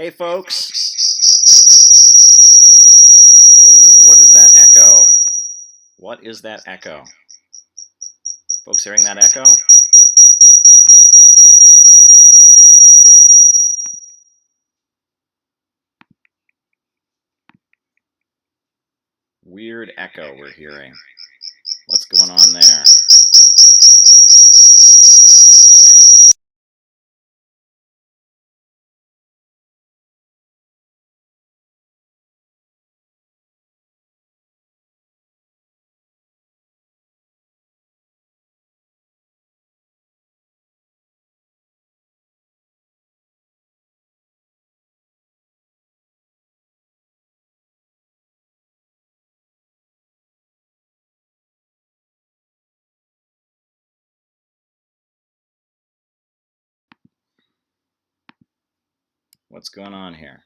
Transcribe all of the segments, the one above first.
Hey folks. Ooh, what is that echo? What is that echo? Folks hearing that echo? Weird echo we're hearing. What's going on there? Right. What's going on here?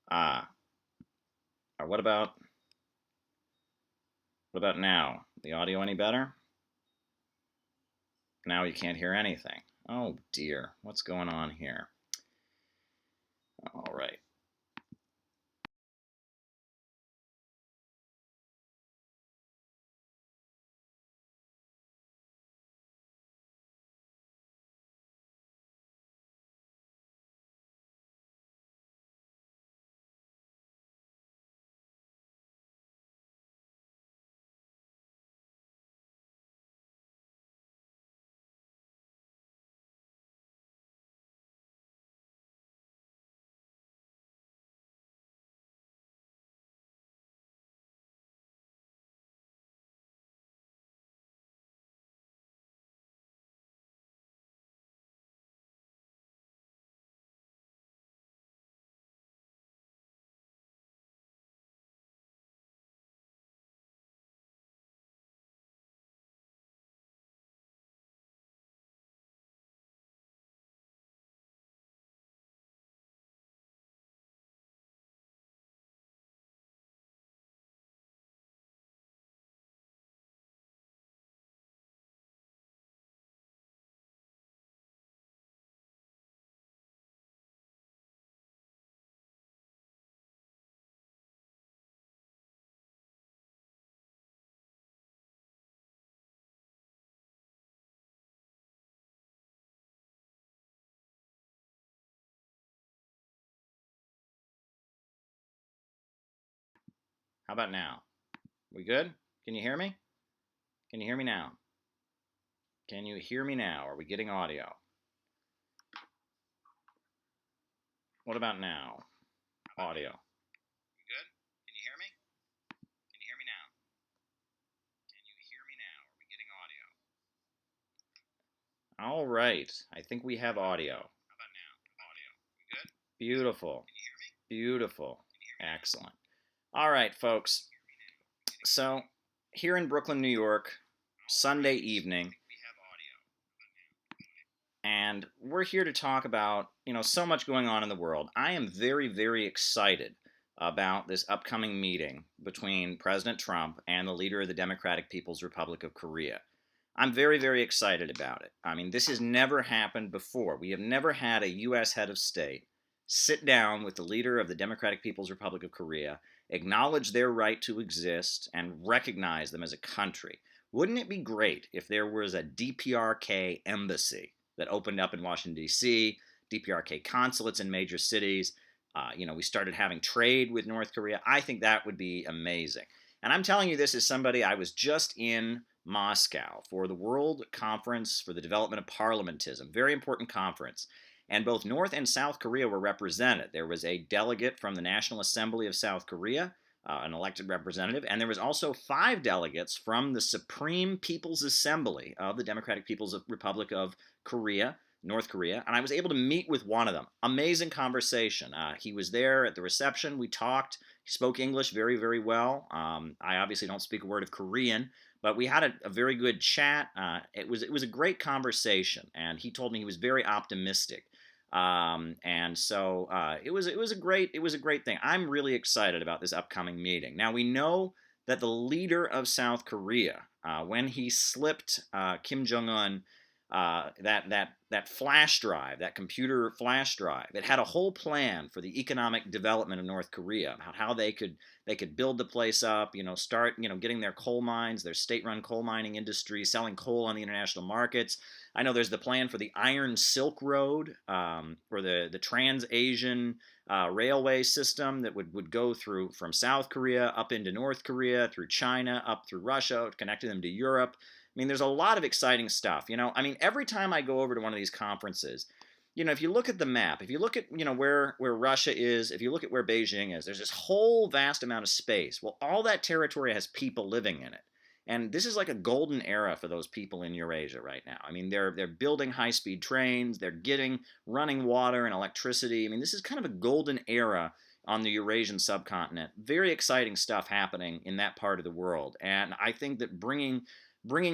What about now? The audio any better? Now you can't hear anything. Oh dear, what's going on here? All right. How about now? We good? Can you hear me? Can you hear me now? Can you hear me now? Are we getting audio? What about now? Audio. We good? Can you hear me? Can you hear me now? Can you hear me now? Are we getting audio? All right. I think we have audio. How about now? Audio. We good? Beautiful. Can you hear me? Beautiful. Excellent. All right, folks. So, here in Brooklyn, New York, Sunday evening, and we're here to talk about, so much going on in the world. I am very, very excited about this upcoming meeting between President Trump and the leader of the Democratic People's Republic of Korea. I'm very, very excited about it. I mean, this has never happened before. We have never had a U.S. head of state sit down with the leader of the Democratic People's Republic of Korea, acknowledge their right to exist, and recognize them as a country. Wouldn't it be great if there was a DPRK embassy that opened up in Washington, D.C., DPRK consulates in major cities? We started having trade with North Korea. I think that would be amazing. And I'm telling you this as somebody, I was just in Moscow for the World Conference for the Development of Parliamentism, very important conference. And both North and South Korea were represented. There was a delegate from the National Assembly of South Korea, an elected representative, and there was also 5 delegates from the Supreme People's Assembly of the Democratic People's Republic of Korea, North Korea, and I was able to meet with one of them. Amazing conversation. He was there at the reception. We talked. He spoke English very, very well. I obviously don't speak a word of Korean, but we had a very good chat. It was a great conversation, and he told me he was very optimistic. And so it was a great thing. I'm really excited about this upcoming meeting. Now we know that the leader of South Korea, when he slipped Kim Jong Un that flash drive, that computer flash drive. It had a whole plan for the economic development of North Korea, about how they could build the place up, start getting their coal mines, their state-run coal mining industry, selling coal on the international markets. I know there's the plan for the Iron Silk Road, or the Trans-Asian railway system that would go through from South Korea up into North Korea, through China, up through Russia, connecting them to Europe. I mean, there's a lot of exciting stuff. I mean, every time I go over to one of these conferences, if you look at the map, if you look at, where Russia is, if you look at where Beijing is, there's this whole vast amount of space. Well, all that territory has people living in it. And this is like a golden era for those people in Eurasia right now. I mean, they're building high-speed trains, they're getting running water and electricity. I mean, this is kind of a golden era on the Eurasian subcontinent. Very exciting stuff happening in that part of the world. And I think that bringing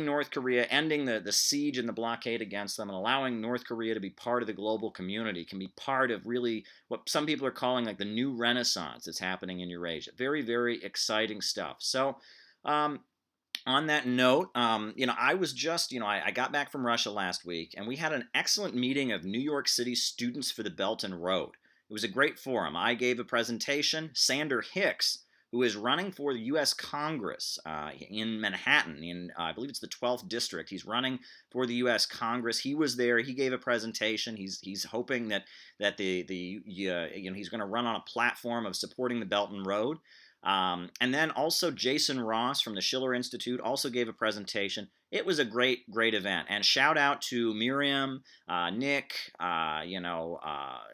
North Korea, ending the siege and the blockade against them, and allowing North Korea to be part of the global community can be part of really what some people are calling like the new renaissance that's happening in Eurasia. Very, very exciting stuff. So, on that note, I was just, I got back from Russia last week, and we had an excellent meeting of New York City Students for the Belt and Road. It was a great forum. I gave a presentation. Sander Hicks, who is running for the U.S. Congress in Manhattan, I believe it's the 12th district. He's running for the U.S. Congress. He was there. He gave a presentation. He's hoping that he's going to run on a platform of supporting the Belt and Road. And then also Jason Ross from the Schiller Institute also gave a presentation. It was a great event. And shout out to Miriam, Nick,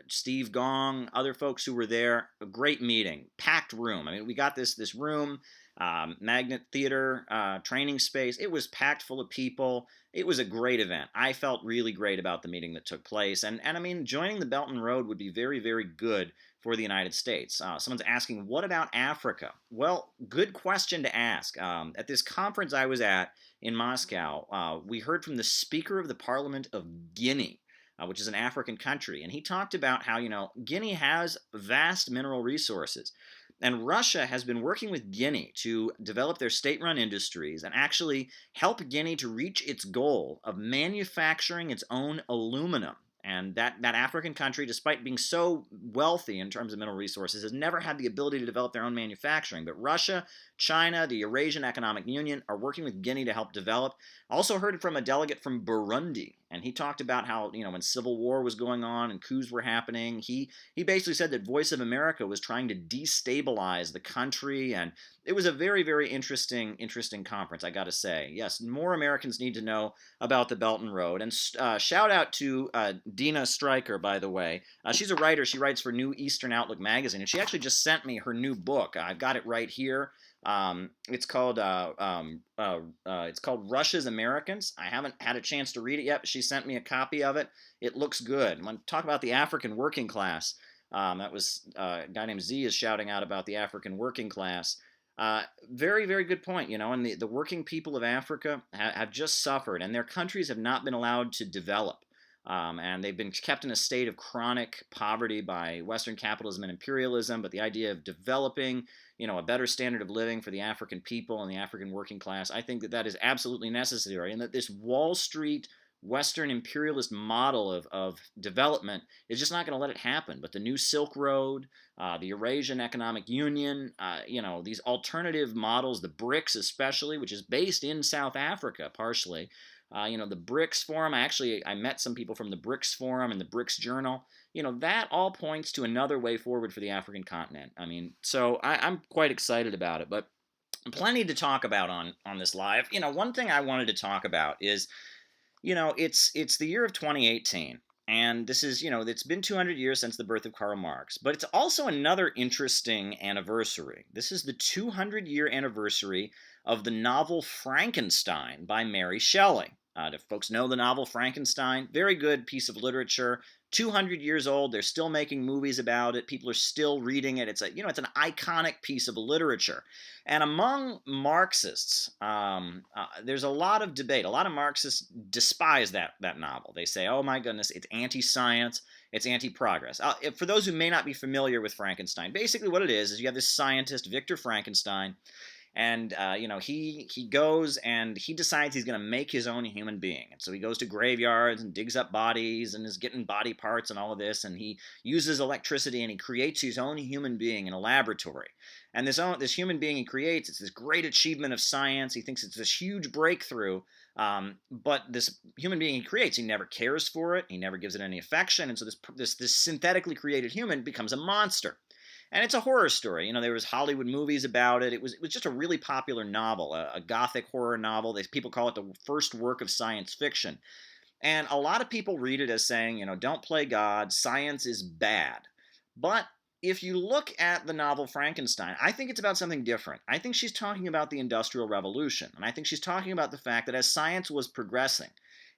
Steve Gong, other folks who were there. A great meeting, packed room. I mean, we got this room, Magnet Theater, training space. It was packed full of people. It was a great event. I felt really great about the meeting that took place. And I mean, joining the Belt and Road would be very, very good for the United States. Someone's asking, what about Africa? Well, good question to ask. At this conference I was at in Moscow, we heard from the Speaker of the Parliament of Guinea, which is an African country, and he talked about how, Guinea has vast mineral resources. And Russia has been working with Guinea to develop their state-run industries and actually help Guinea to reach its goal of manufacturing its own aluminum. And that African country, despite being so wealthy in terms of mineral resources, has never had the ability to develop their own manufacturing. But Russia, China, the Eurasian Economic Union are working with Guinea to help develop. Also heard from a delegate from Burundi, and he talked about how, when civil war was going on and coups were happening, he basically said that Voice of America was trying to destabilize the country, and it was a very, very interesting conference, I got to say. Yes, more Americans need to know about the Belt and Road. And shout out to Dina Stryker, by the way. She's a writer. She writes for New Eastern Outlook magazine, and she actually just sent me her new book. I've got it right here. It's called Russia's Americans. I haven't had a chance to read it yet, but she sent me a copy of it. It looks good. When talk about the African working class, that was a guy named Z is shouting out about the African working class. Very, very good point. And the working people of Africa have just suffered, and their countries have not been allowed to develop. And they've been kept in a state of chronic poverty by Western capitalism and imperialism. But the idea of developing, a better standard of living for the African people and the African working class, I think that is absolutely necessary. And that this Wall Street Western imperialist model of development is just not going to let it happen. But the new Silk Road, the Eurasian Economic Union, these alternative models, the BRICS especially, which is based in South Africa partially, the BRICS Forum, I met some people from the BRICS Forum and the BRICS Journal. That all points to another way forward for the African continent. I mean, so I'm quite excited about it, but plenty to talk about on this live. One thing I wanted to talk about is, it's the year of 2018. And this is, it's been 200 years since the birth of Karl Marx, but it's also another interesting anniversary. This is the 200-year anniversary of the novel Frankenstein by Mary Shelley. If folks know the novel Frankenstein, very good piece of literature. 200 years old, they're still making movies about it. People are still reading it. It's it's an iconic piece of literature. And among Marxists, there's a lot of debate. A lot of Marxists despise that novel. They say, oh my goodness, it's anti-science, it's anti-progress. For those who may not be familiar with Frankenstein, basically what it is you have this scientist, Victor Frankenstein, And he goes and he decides he's going to make his own human being. And so he goes to graveyards and digs up bodies and is getting body parts and all of this. And he uses electricity and he creates his own human being in a laboratory. And this human being he creates, it's this great achievement of science. He thinks it's this huge breakthrough. But this human being he creates, he never cares for it. He never gives it any affection. And so this synthetically created human becomes a monster. And it's a horror story. There was Hollywood movies about it. It was just a really popular novel, a gothic horror novel. People call it the first work of science fiction. And a lot of people read it as saying, don't play God, science is bad. But if you look at the novel Frankenstein, I think it's about something different. I think she's talking about the Industrial Revolution. And I think she's talking about the fact that as science was progressing,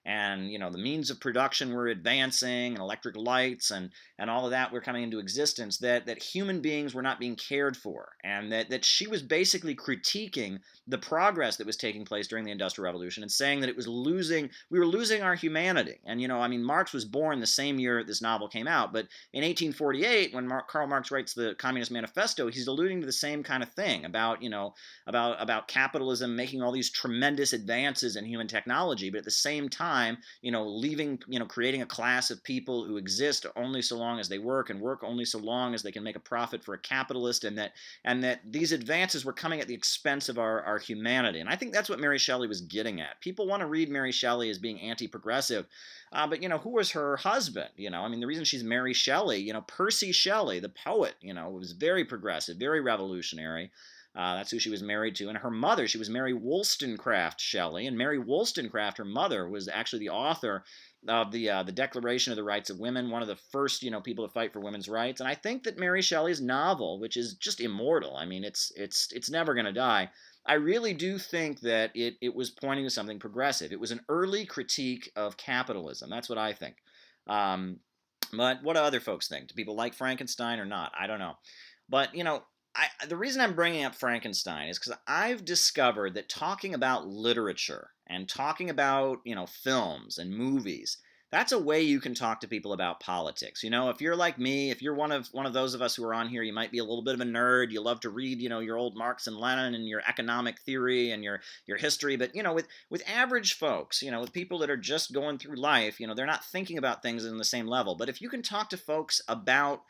and the means of production were advancing, and electric lights and all of that were coming into existence, that human beings were not being cared for, and that she was basically critiquing the progress that was taking place during the Industrial Revolution and saying that we were losing our humanity. And Marx was born the same year this novel came out, but in 1848 when Karl Marx writes the Communist Manifesto, he's alluding to the same kind of thing about capitalism making all these tremendous advances in human technology, but at the same time creating a class of people who exist only so long as they work and work only so long as they can make a profit for a capitalist, and that these advances were coming at the expense of our humanity. And I think that's what Mary Shelley was getting at. People want to read Mary Shelley as being anti-progressive, but who was her husband? The reason she's Mary Shelley, Percy Shelley, the poet, was very progressive, very revolutionary. That's who she was married to. And her mother, she was Mary Wollstonecraft Shelley. And Mary Wollstonecraft, her mother, was actually the author of the Declaration of the Rights of Women, one of the first, people to fight for women's rights. And I think that Mary Shelley's novel, which is just immortal, it's never going to die, I really do think that it was pointing to something progressive. It was an early critique of capitalism. That's what I think. But what do other folks think? Do people like Frankenstein or not? I don't know. But, the reason I'm bringing up Frankenstein is because I've discovered that talking about literature and talking about, films and movies, that's a way you can talk to people about politics. If you're like me, if you're one of those of us who are on here, you might be a little bit of a nerd. You love to read, your old Marx and Lenin and your economic theory and your history. But, with average folks, with people that are just going through life, they're not thinking about things in the same level. But if you can talk to folks about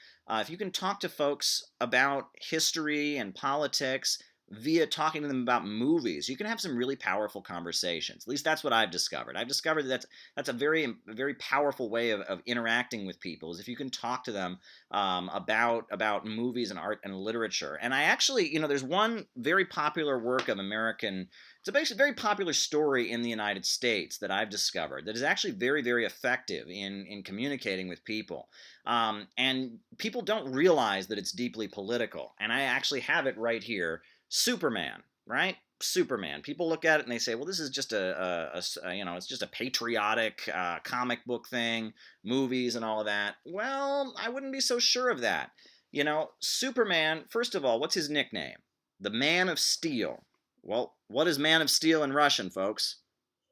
history and politics via talking to them about movies, you can have some really powerful conversations. At least that's what I've discovered. I've discovered that that's a very, very powerful way of interacting with people, is if you can talk to them about movies and art and literature. And I actually, there's one very popular work of American. It's a basically very popular story in the United States that I've discovered that is actually very, very effective in communicating with people. And people don't realize that it's deeply political. And I actually have it right here. Superman, right? Superman. People look at it and they say, well, this is just it's just a patriotic comic book thing, movies and all of that. Well, I wouldn't be so sure of that. Superman, first of all, what's his nickname? The Man of Steel. Well, what is Man of Steel in Russian, folks?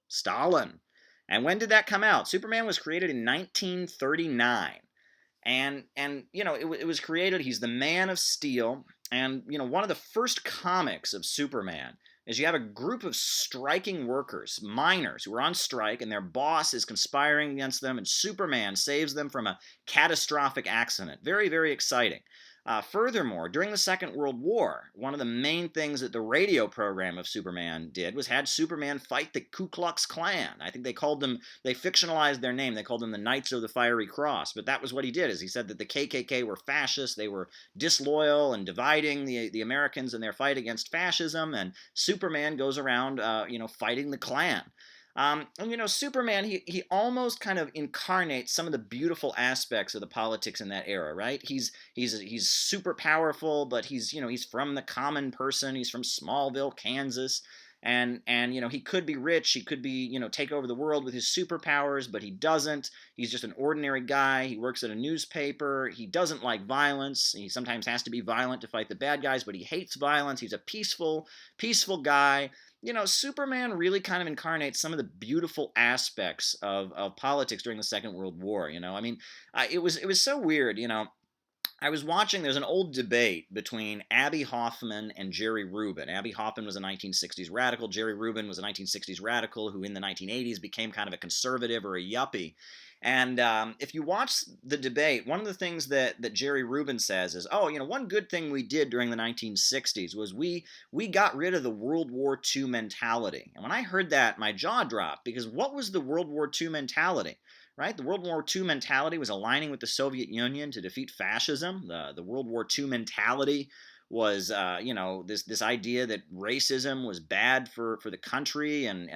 Stalin. And when did that come out? Superman was created in 1939. And it was created, he's the Man of Steel. And, one of the first comics of Superman is you have a group of striking workers, miners, who are on strike, and their boss is conspiring against them, and Superman saves them from a catastrophic accident. Very, very exciting. Furthermore, during the Second World War, one of the main things that the radio program of Superman did was had Superman fight the Ku Klux Klan. I think they fictionalized their name. They called them the Knights of the Fiery Cross. But that was what he did, is he said that the KKK were fascists. They were disloyal and dividing the Americans in their fight against fascism. And Superman goes around, fighting the Klan. Superman, he almost kind of incarnates some of the beautiful aspects of the politics in that era, right? He's super powerful, but he's from the common person. He's from Smallville, Kansas. And he could be rich, he could be, take over the world with his superpowers, but he doesn't. He's just an ordinary guy. He works at a newspaper. He doesn't like violence. He sometimes has to be violent to fight the bad guys, but he hates violence. He's a peaceful guy. Superman really kind of incarnates some of the beautiful aspects of politics during the Second World War. It was so weird. I was watching, there's an old debate between Abby Hoffman and Jerry Rubin. Abby Hoffman was a 1960s radical. Jerry Rubin was a 1960s radical who in the 1980s became kind of a conservative or a yuppie. And if you watch the debate, one of the things that Jerry Rubin says is, oh, one good thing we did during the 1960s was we got rid of the World War II mentality. And when I heard that, my jaw dropped, because what was the World War II mentality? Right? The World War II mentality was aligning with the Soviet Union to defeat fascism. The World War II mentality was, this idea that racism was bad for the country, and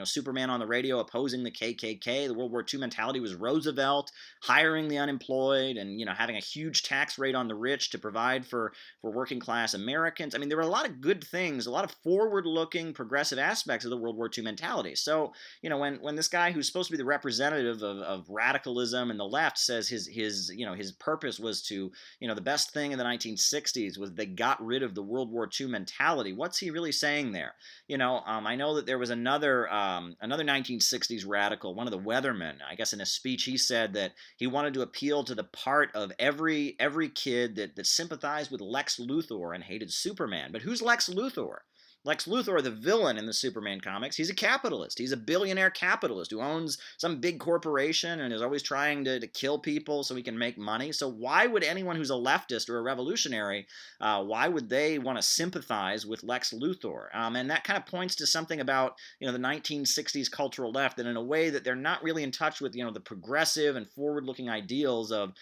Superman on the radio opposing the KKK. The World War II mentality was Roosevelt hiring the unemployed and having a huge tax rate on the rich to provide for working class Americans. I mean, there were a lot of good things, a lot of forward-looking, progressive aspects of the World War II mentality. So when this guy who's supposed to be the representative of radicalism and the left says his purpose was to, the best thing in the 1960s was they got rid of the World War II mentality, what's he really saying there? I know that there was another 1960s radical, one of the Weathermen. I guess in a speech he said that he wanted to appeal to the part of every kid that sympathized with Lex Luthor and hated Superman. But who's Lex Luthor? Lex Luthor, the villain in the Superman comics, he's a capitalist. He's a billionaire capitalist who owns some big corporation and is always trying to kill people so he can make money. So why would anyone who's a leftist or a revolutionary, why would they want to sympathize with Lex Luthor? And that kind of points to something about the 1960s cultural left, that in a way that they're not really in touch with the progressive and forward-looking ideals of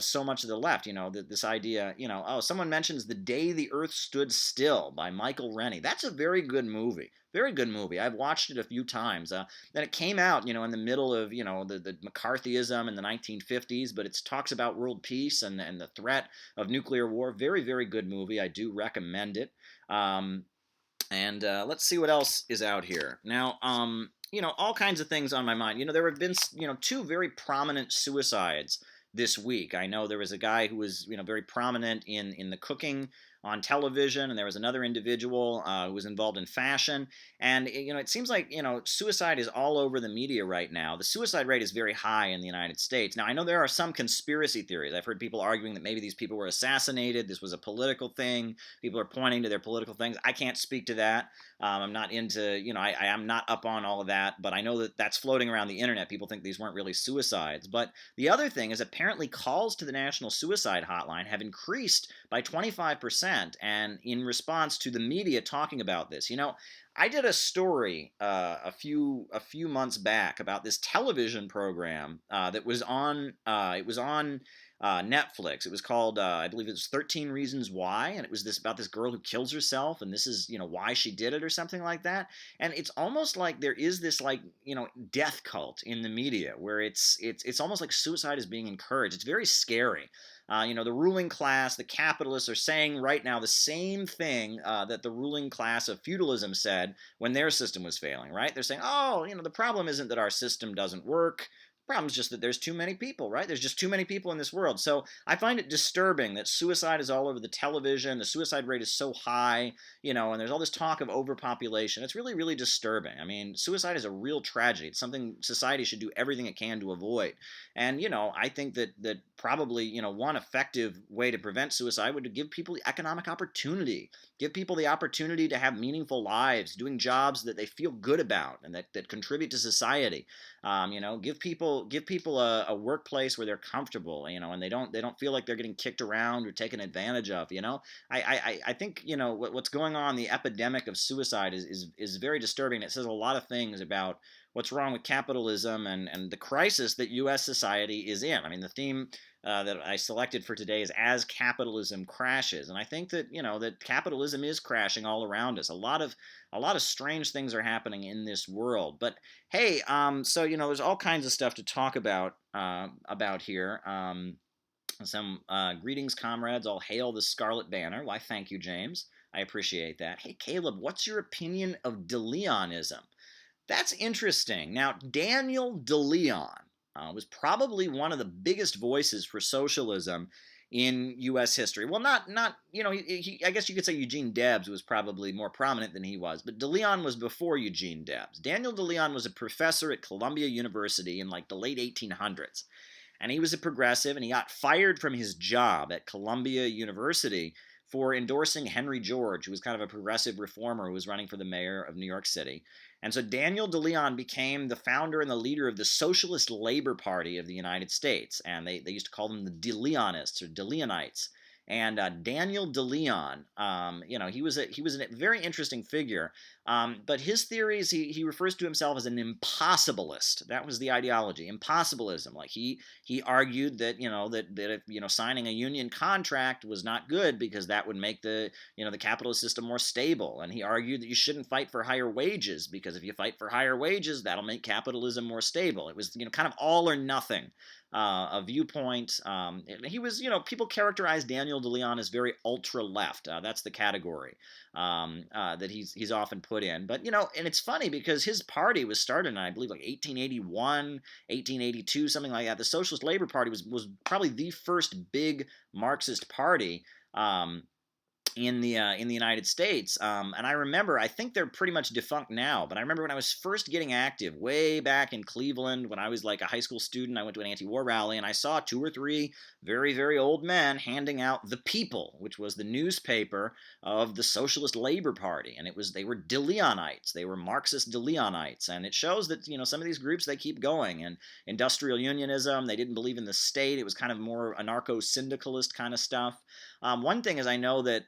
so much of the left. This idea, someone mentions The Day the Earth Stood Still by Michael Rennie. That's a very good movie. Very good movie. I've watched it a few times. Then it came out, in the middle of, the McCarthyism in the 1950s, but it talks about world peace and the threat of nuclear war. Very, very good movie. I do recommend it. And let's see what else is out here. Now, all kinds of things on my mind. There have been, two very prominent suicides this week. I know there was a guy who was, very prominent in the cooking on television, and there was another individual who was involved in fashion. And it seems like suicide is all over the media right now. The suicide rate is very high in the United States. Now, I know there are some conspiracy theories. I've heard people arguing that maybe these people were assassinated. This was a political thing. People are pointing to their political things. I can't speak to that. I'm not into, I'm not up on all of that, but I know that that's floating around the internet. People think these weren't really suicides. But the other thing is, apparently calls to the National Suicide Hotline have increased by 25%, and in response to the media talking about this. I did a story a few months back about this television program that was on Netflix. It was called, I believe it was 13 Reasons Why, and it was about this girl who kills herself, and this is, why she did it or something like that. And it's almost like there is this death cult in the media where it's almost like suicide is being encouraged. It's very scary. The ruling class, the capitalists, are saying right now the same thing that the ruling class of feudalism said when their system was failing, right? They're saying, oh, the problem isn't that our system doesn't work. The problem is just that there's too many people, right? There's just too many people in this world. So I find it disturbing that suicide is all over the television. The suicide rate is so high, and there's all this talk of overpopulation. It's really, really disturbing. I mean, suicide is a real tragedy. It's something society should do everything it can to avoid. And, I think that probably, one effective way to prevent suicide would be to give people the economic opportunity, give people the opportunity to have meaningful lives, doing jobs that they feel good about and that contribute to society. Give people a workplace where they're comfortable, and they don't feel like they're getting kicked around or taken advantage of. I think what's going on, the epidemic of suicide is very disturbing. It says a lot of things about what's wrong with capitalism and the crisis that U.S. society is in. I mean, the theme that I selected for today is As Capitalism Crashes. And I think that, that capitalism is crashing all around us. A lot of strange things are happening in this world. But hey, so, there's all kinds of stuff to talk about here. Some greetings, comrades. All hail the Scarlet Banner. Why, thank you, James. I appreciate that. Hey, Caleb, what's your opinion of DeLeonism? That's interesting. Now, Daniel DeLeon was probably one of the biggest voices for socialism in U.S. history. Well, not I guess you could say Eugene Debs was probably more prominent than he was, but DeLeon was before Eugene Debs. Daniel DeLeon was a professor at Columbia University in the late 1800s. and he was a progressive, and he got fired from his job at Columbia University for endorsing Henry George, who was kind of a progressive reformer who was running for the mayor of New York City. And so Daniel DeLeon became the founder and the leader of the Socialist Labor Party of the United States. And they used to call them the DeLeonists or DeLeonites. And Daniel DeLeon, he was a very interesting figure. But his theories, he refers to himself as an impossibilist. That was the ideology, impossibilism. Like he argued that if signing a union contract was not good because that would make the capitalist system more stable. And he argued that you shouldn't fight for higher wages because if you fight for higher wages, that'll make capitalism more stable. It was kind of all or nothing. A viewpoint. He was, people characterize Daniel DeLeon as very ultra left. That's the category that he's often put in. But and it's funny because his party was started in, I believe, like 1881, 1882, something like that. The Socialist Labor Party was probably the first big Marxist party. In the United States, and I remember, I think they're pretty much defunct now, but I remember when I was first getting active way back in Cleveland when I was like a high school student. I went to an anti-war rally and I saw 2 or 3 very, very old men handing out The People, which was the newspaper of the Socialist Labor Party, and they were DeLeonites, they were Marxist DeLeonites, and it shows that some of these groups, they keep going. And industrial unionism, they didn't believe in the state. It was kind of more anarcho-syndicalist kind of stuff. One thing is, I know that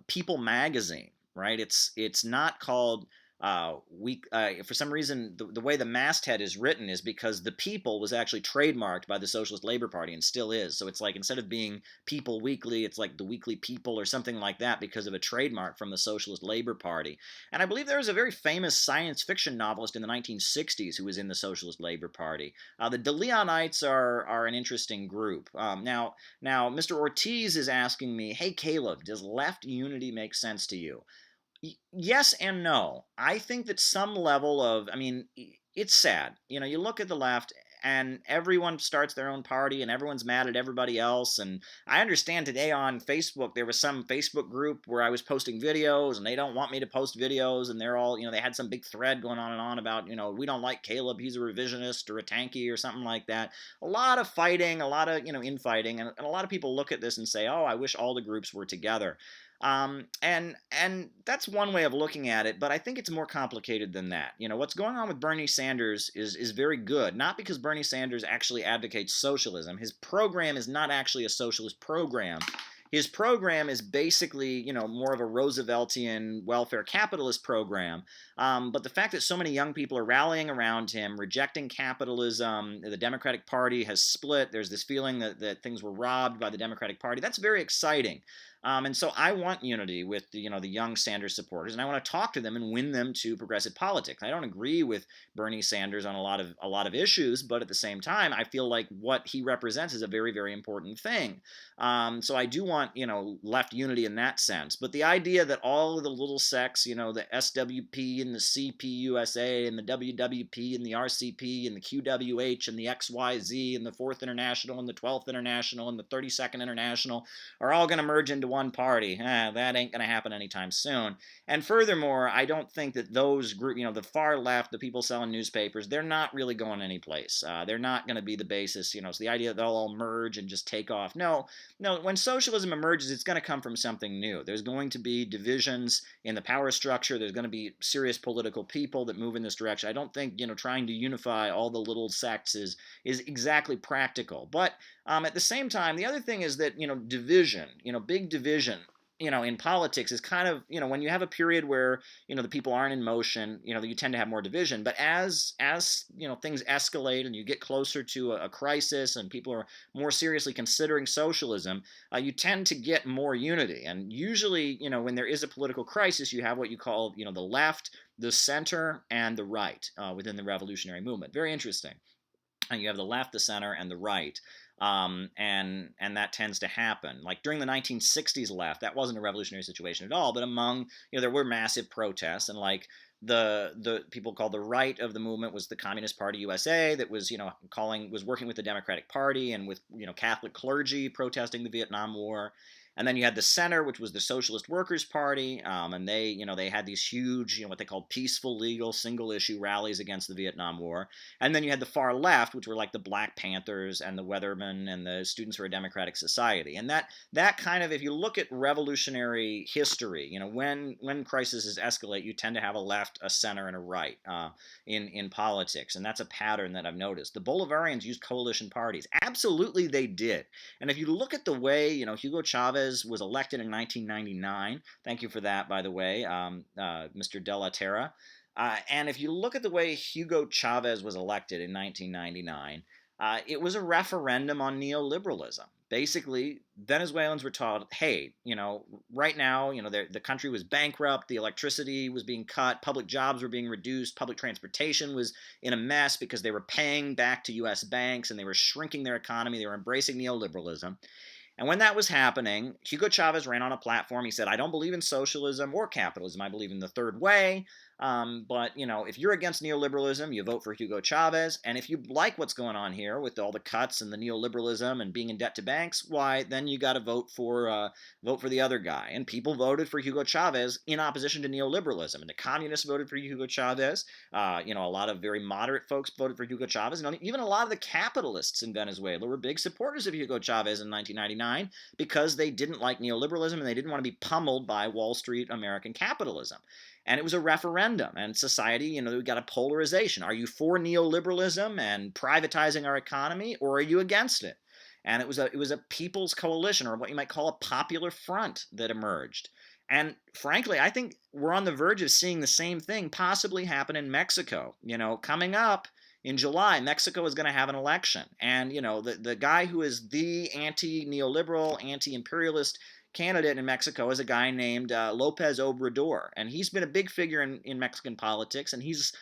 People magazine, right? It's not called for some reason the way the masthead is written is because The People was actually trademarked by the Socialist Labor Party and still is. So it's like, instead of being People Weekly, it's like the Weekly People or something like that because of a trademark from the Socialist Labor Party. And I believe there was a very famous science fiction novelist in the 1960s who was in the Socialist Labor Party. The DeLeonites are an interesting group. Now, Mr. Ortiz is asking me, hey, Caleb, does left unity make sense to you? Yes and no. I think that some level of, it's sad. You look at the left and everyone starts their own party and everyone's mad at everybody else. And I understand today on Facebook, there was some Facebook group where I was posting videos and they don't want me to post videos. And they're all, they had some big thread going on and on about, we don't like Caleb, he's a revisionist or a tanky or something like that. A lot of fighting, a lot of, infighting. And a lot of people look at this and say, oh, I wish all the groups were together. And that's one way of looking at it, but I think it's more complicated than that. What's going on with Bernie Sanders is very good, not because Bernie Sanders actually advocates socialism. His program is not actually a socialist program. His program is basically, more of a Rooseveltian welfare capitalist program. But the fact that so many young people are rallying around him, rejecting capitalism, the Democratic Party has split, there's this feeling that things were robbed by the Democratic Party, that's very exciting. And so I want unity with the young Sanders supporters, and I want to talk to them and win them to progressive politics. I don't agree with Bernie Sanders on a lot of issues, but at the same time, I feel like what he represents is a very, very important thing. So I do want left unity in that sense. But the idea that all of the little sects, the SWP and the CPUSA and the WWP and the RCP and the QWH and the XYZ and the 4th International and the 12th International and the 32nd International are all going to merge into one party. That ain't going to happen anytime soon. And furthermore, I don't think that those group, the far left, the people selling newspapers, they're not really going anyplace. They're not going to be the basis. So the idea that they'll all merge and just take off. No. When socialism emerges, it's going to come from something new. There's going to be divisions in the power structure. There's going to be serious political people that move in this direction. I don't think trying to unify all the little sects is exactly practical. But at the same time, the other thing is that division, big division, in politics is kind of, when you have a period where, the people aren't in motion, you tend to have more division. But as things escalate and you get closer to a crisis and people are more seriously considering socialism, you tend to get more unity. And usually, when there is a political crisis, you have what you call, the left, the center, and the right within the revolutionary movement. Very interesting. And you have the left, the center, and the right. And that tends to happen. Like during the 1960s left, that wasn't a revolutionary situation at all, but among, there were massive protests, and like the people called the right of the movement was the Communist Party USA that was, was working with the Democratic Party and with, Catholic clergy protesting the Vietnam War. And then you had the center, which was the Socialist Workers' Party, and they had these huge, what they called peaceful, legal, single-issue rallies against the Vietnam War. And then you had the far left, which were like the Black Panthers and the Weathermen and the Students for a Democratic Society. And that kind of, if you look at revolutionary history, when crises escalate, you tend to have a left, a center, and a right in politics, and that's a pattern that I've noticed. The Bolivarians used coalition parties. Absolutely, they did. And if you look at the way, Hugo Chavez was elected in 1999. Thank you for that, by the way, Mr. De La Terra. And if you look at the way Hugo Chavez was elected in 1999, it was a referendum on neoliberalism. Basically, Venezuelans were told, hey, right now, the country was bankrupt, the electricity was being cut, public jobs were being reduced, public transportation was in a mess because they were paying back to U.S. banks and they were shrinking their economy, they were embracing neoliberalism. And when that was happening, Hugo Chavez ran on a platform. He said, I don't believe in socialism or capitalism. I believe in the third way. But, if you're against neoliberalism, you vote for Hugo Chavez. And if you like what's going on here with all the cuts and the neoliberalism and being in debt to banks, why, then you got to vote for the other guy. And people voted for Hugo Chavez in opposition to neoliberalism. And the communists voted for Hugo Chavez. A lot of very moderate folks voted for Hugo Chavez. And even a lot of the capitalists in Venezuela were big supporters of Hugo Chavez in 1999 because they didn't like neoliberalism and they didn't want to be pummeled by Wall Street American capitalism. And it was a referendum, and society, we got a polarization. Are you for neoliberalism and privatizing our economy, or are you against it? And it was a people's coalition, or what you might call a popular front, that emerged. And frankly, I think we're on the verge of seeing the same thing possibly happen in Mexico. Coming up in July, Mexico is going to have an election. And, the guy who is the anti-neoliberal, anti-imperialist candidate in Mexico is a guy named Lopez Obrador, and he's been a big figure in Mexican politics, and he's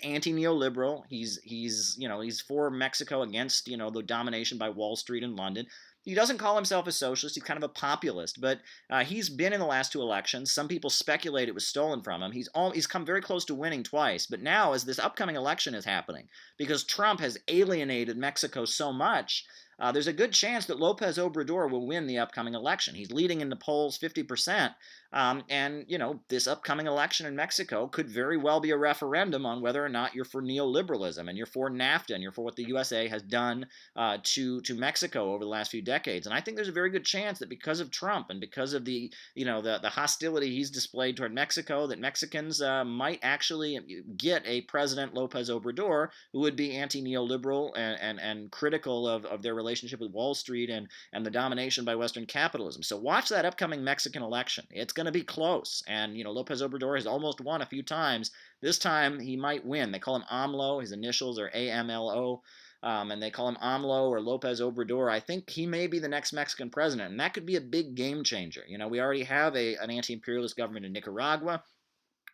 anti-neoliberal. He's for Mexico against the domination by Wall Street in London. He doesn't call himself a socialist. He's kind of a populist, but he's been in the last two elections. Some people speculate it was stolen from him. He's come very close to winning twice, but now as this upcoming election is happening, because Trump has alienated Mexico so much, there's a good chance that Lopez Obrador will win the upcoming election. He's leading in the polls 50%. And, this upcoming election in Mexico could very well be a referendum on whether or not you're for neoliberalism and you're for NAFTA and you're for what the USA has done to Mexico over the last few decades. And I think there's a very good chance that because of Trump and because of the hostility he's displayed toward Mexico, that Mexicans might actually get a President Lopez Obrador who would be anti-neoliberal and critical of their relationship with Wall Street and the domination by Western capitalism. So watch that upcoming Mexican election. It's going to be close. And, Lopez Obrador has almost won a few times. This time he might win. They call him AMLO. His initials are AMLO. And they call him AMLO or Lopez Obrador. I think he may be the next Mexican president. And that could be a big game changer. We already have an anti-imperialist government in Nicaragua.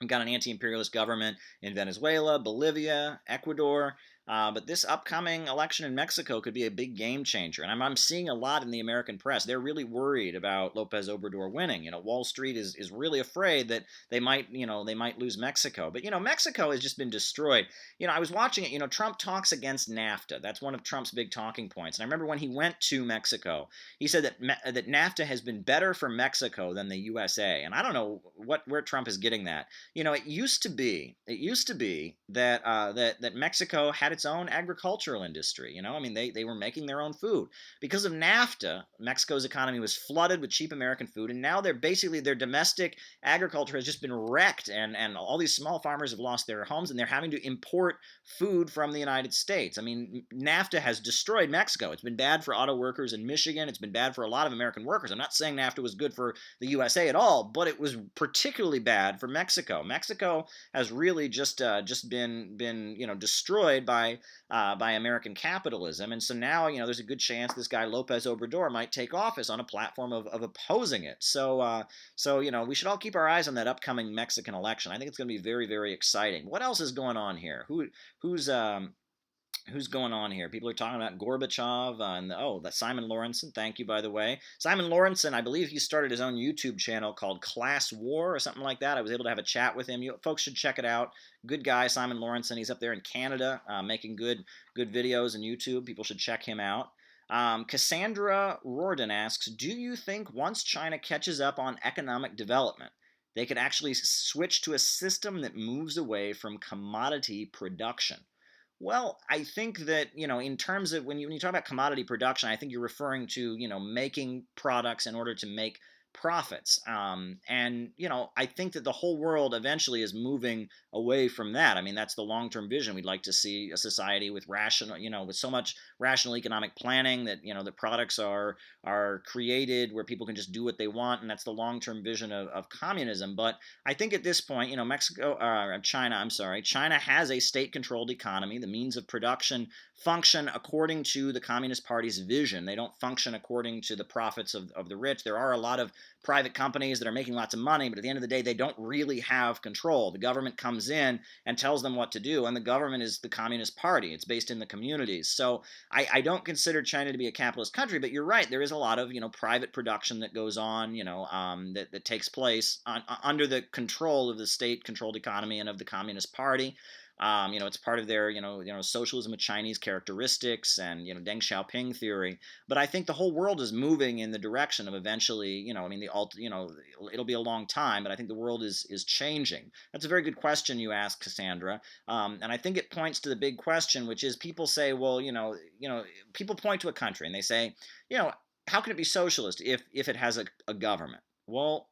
We've got an anti-imperialist government in Venezuela, Bolivia, Ecuador. But this upcoming election in Mexico could be a big game changer. And I'm seeing a lot in the American press. They're really worried about Lopez Obrador winning. Wall Street is really afraid that they might lose Mexico. But, Mexico has just been destroyed. I was watching it. Trump talks against NAFTA. That's one of Trump's big talking points. And I remember when he went to Mexico, he said that NAFTA has been better for Mexico than the USA. And I don't know where Trump is getting that. It used to be that Mexico had its own agricultural industry. They were making their own food. Because of NAFTA, Mexico's economy was flooded with cheap American food, and now their domestic agriculture has just been wrecked, and all these small farmers have lost their homes, and they're having to import food from the United States. NAFTA has destroyed Mexico. It's been bad for auto workers in Michigan. It's been bad for a lot of American workers. I'm not saying NAFTA was good for the USA at all, but it was particularly bad for Mexico. Mexico has really just been destroyed by American capitalism, and so now there's a good chance this guy Lopez Obrador might take office on a platform of opposing it. So we should all keep our eyes on that upcoming Mexican election. I think it's going to be very, very exciting. What else is going on here? Who's going on here? People are talking about Gorbachev and that Simon Lawrenson. Thank you, by the way. Simon Lawrenson, I believe he started his own YouTube channel called Class War or something like that. I was able to have a chat with him. You folks should check it out. Good guy, Simon Lawrenson. He's up there in Canada making good videos on YouTube. People should check him out. Cassandra Rorden asks, do you think once China catches up on economic development, they could actually switch to a system that moves away from commodity production? Well, I think that, in terms of when you talk about commodity production, I think you're referring to, making products in order to make profits. And, I think that the whole world eventually is moving away from that. I mean, that's the long term vision. We'd like to see a society with rational, with so much rational economic planning that, the products are created where people can just do what they want. And that's the long term vision of communism. But I think at this point, China, I'm sorry, China has a state controlled economy. The means of production function according to the Communist Party's vision. They don't function according to the profits of the rich. There are a lot of private companies that are making lots of money, but at the end of the day, they don't really have control. The government comes in and tells them what to do, and the government is the Communist Party. It's based in the communities. So I don't consider China to be a capitalist country, but you're right. There is a lot of private production that goes on, that takes place under the control of the state-controlled economy and of the Communist Party. It's part of their, socialism with Chinese characteristics and, Deng Xiaoping theory. But I think the whole world is moving in the direction of eventually, it'll be a long time, but I think the world is changing. That's a very good question you asked, Cassandra. And I think it points to the big question, which is people say, well, people point to a country and they say, how can it be socialist if it has a government? Well,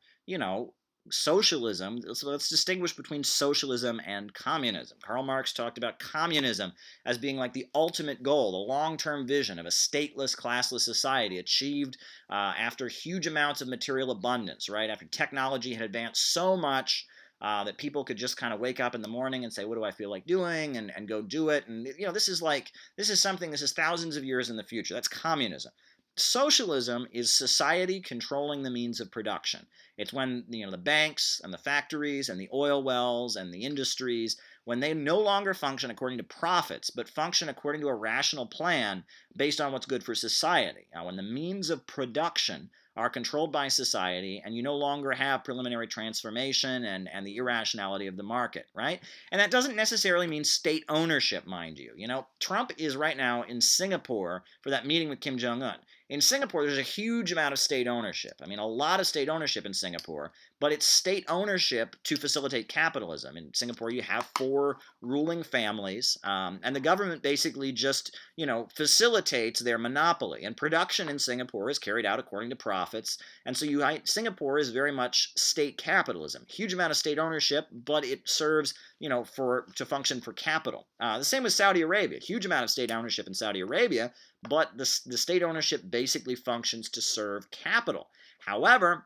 socialism, so let's distinguish between socialism and communism. Karl Marx talked about communism as being like the ultimate goal, the long-term vision of a stateless, classless society achieved after huge amounts of material abundance, right? After technology had advanced so much that people could just kind of wake up in the morning and say, what do I feel like doing? And go do it. And, this is thousands of years in the future. That's communism. Socialism is society controlling the means of production. It's when the banks and the factories and the oil wells and the industries, when they no longer function according to profits, but function according to a rational plan based on what's good for society. Now, when the means of production are controlled by society and you no longer have preliminary transformation and the irrationality of the market, right? And that doesn't necessarily mean state ownership, mind you. Trump is right now in Singapore for that meeting with Kim Jong-un. In Singapore, there's a huge amount of state ownership. I mean, a lot of state ownership in Singapore, but it's state ownership to facilitate capitalism. In Singapore, you have 4 ruling families, and the government basically just, facilitates their monopoly. And production in Singapore is carried out according to profits. And so Singapore is very much state capitalism. Huge amount of state ownership, but it serves, to function for capital. The same with Saudi Arabia. Huge amount of state ownership in Saudi Arabia, but the state ownership basically functions to serve capital. However,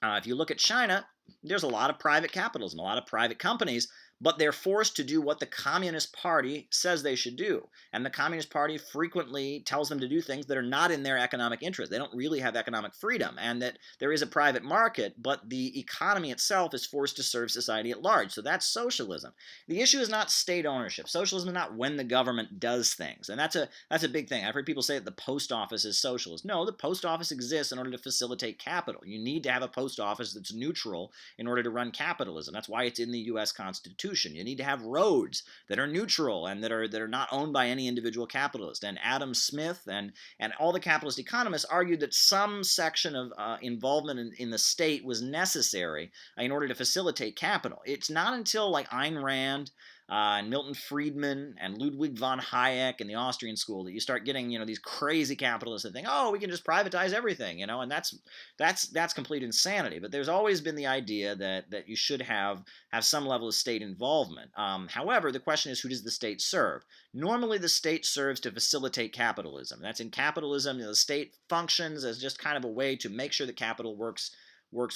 if you look at China, there's a lot of private capitalism, a lot of private companies, but they're forced to do what the Communist Party says they should do. And the Communist Party frequently tells them to do things that are not in their economic interest. They don't really have economic freedom, and that there is a private market, but the economy itself is forced to serve society at large. So that's socialism. The issue is not state ownership. Socialism is not when the government does things. And that's a big thing. I've heard people say that the post office is socialist. No, the post office exists in order to facilitate capital. You need to have a post office that's neutral in order to run capitalism. That's why it's in the U.S. Constitution. You need to have roads that are neutral and that are not owned by any individual capitalist. And Adam Smith and all the capitalist economists argued that some section of involvement in the state was necessary in order to facilitate capital. It's not until like Ayn Rand and Milton Friedman and Ludwig von Hayek and the Austrian school that you start getting these crazy capitalists that think, oh, we can just privatize everything, and that's complete insanity. But there's always been the idea that you should have some level of state involvement. However, the question is, who does the state serve? Normally, the state serves to facilitate capitalism. That's in capitalism. The state functions as just kind of a way to make sure that capital works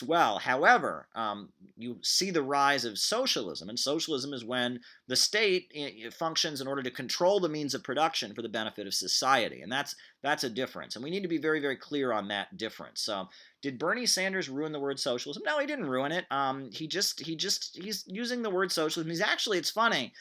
well. However, you see the rise of socialism, and socialism is when the state functions in order to control the means of production for the benefit of society, and that's a difference. And we need to be very, very clear on that difference. Did Bernie Sanders ruin the word socialism? No, he didn't ruin it. He's using the word socialism. It's funny.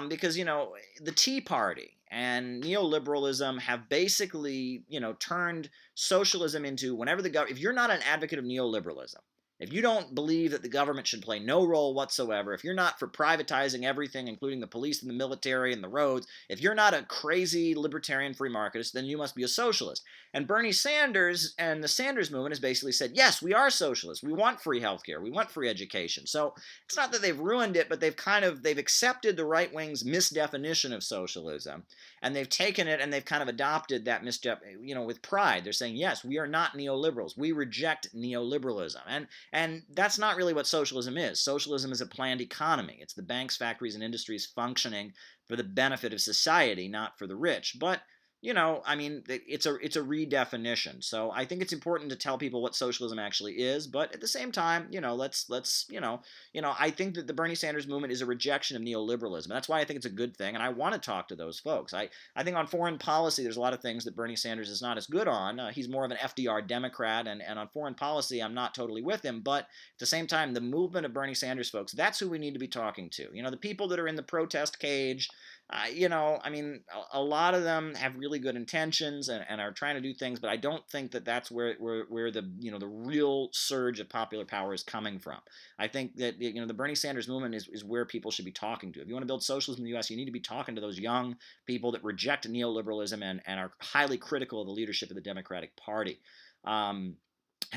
Because, the Tea Party and neoliberalism have basically, turned socialism into whenever if you're not an advocate of neoliberalism, if you don't believe that the government should play no role whatsoever, if you're not for privatizing everything, including the police and the military and the roads, if you're not a crazy libertarian free marketist, then you must be a socialist. And Bernie Sanders and the Sanders movement has basically said, yes, we are socialists. We want free healthcare. We want free education. So it's not that they've ruined it, but they've accepted the right wing's misdefinition of socialism, and they've taken it and they've kind of adopted that with pride. They're saying, yes, we are not neoliberals. We reject neoliberalism. And that's not really what socialism is. Socialism is a planned economy. It's the banks, factories, and industries functioning for the benefit of society, not for the rich. But it's a redefinition. So I think it's important to tell people what socialism actually is. But at the same time, I think that the Bernie Sanders movement is a rejection of neoliberalism. That's why I think it's a good thing, and I want to talk to those folks. I think on foreign policy, there's a lot of things that Bernie Sanders is not as good on. He's more of an FDR Democrat, and on foreign policy, I'm not totally with him. But at the same time, the movement of Bernie Sanders folks, that's who we need to be talking to. The people that are in the protest cage. A lot of them have really good intentions and are trying to do things, but I don't think that that's where the real surge of popular power is coming from. I think that the Bernie Sanders movement is where people should be talking to. If you want to build socialism in the U.S., you need to be talking to those young people that reject neoliberalism and are highly critical of the leadership of the Democratic Party. How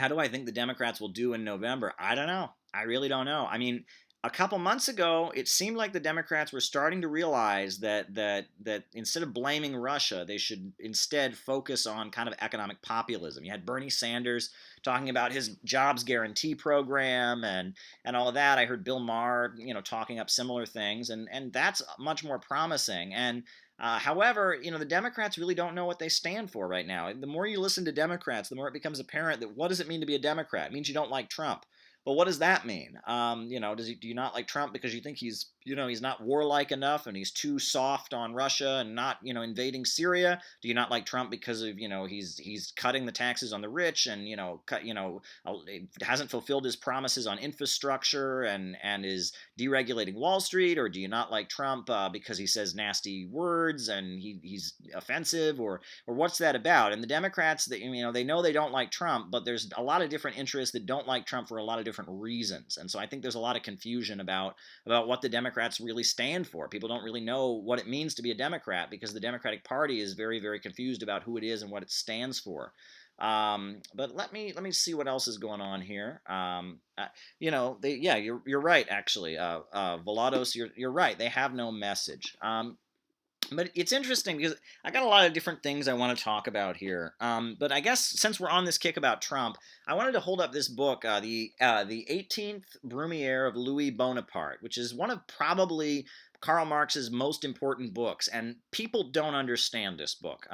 do I think the Democrats will do in November? I don't know. I really don't know. A couple months ago, it seemed like the Democrats were starting to realize that instead of blaming Russia, they should instead focus on kind of economic populism. You had Bernie Sanders talking about his jobs guarantee program and all of that. I heard Bill Maher, talking up similar things, and that's much more promising. And however, the Democrats really don't know what they stand for right now. The more you listen to Democrats, the more it becomes apparent that what does it mean to be a Democrat? It means you don't like Trump. But what does that mean? Do you not like Trump because you think he's not warlike enough and he's too soft on Russia and not, invading Syria? Do you not like Trump because of, he's cutting the taxes on the rich and, hasn't fulfilled his promises on infrastructure and is deregulating Wall Street? Or do you not like Trump because he says nasty words and he's offensive? Or what's that about? And the Democrats, they know they don't like Trump, but there's a lot of different interests that don't like Trump for a lot of different reasons. And so I think there's a lot of confusion about what the Democrats really stand for. People don't really know what it means to be a Democrat because the Democratic Party is very, very confused about who it is and what it stands for. But let me see what else is going on here. You're right, actually. Volados, you're right. They have no message. But it's interesting because I got a lot of different things I want to talk about here. But I guess since we're on this kick about Trump, I wanted to hold up this book, the 18th Brumaire of Louis Bonaparte, which is one of probably Karl Marx's most important books, and people don't understand this book.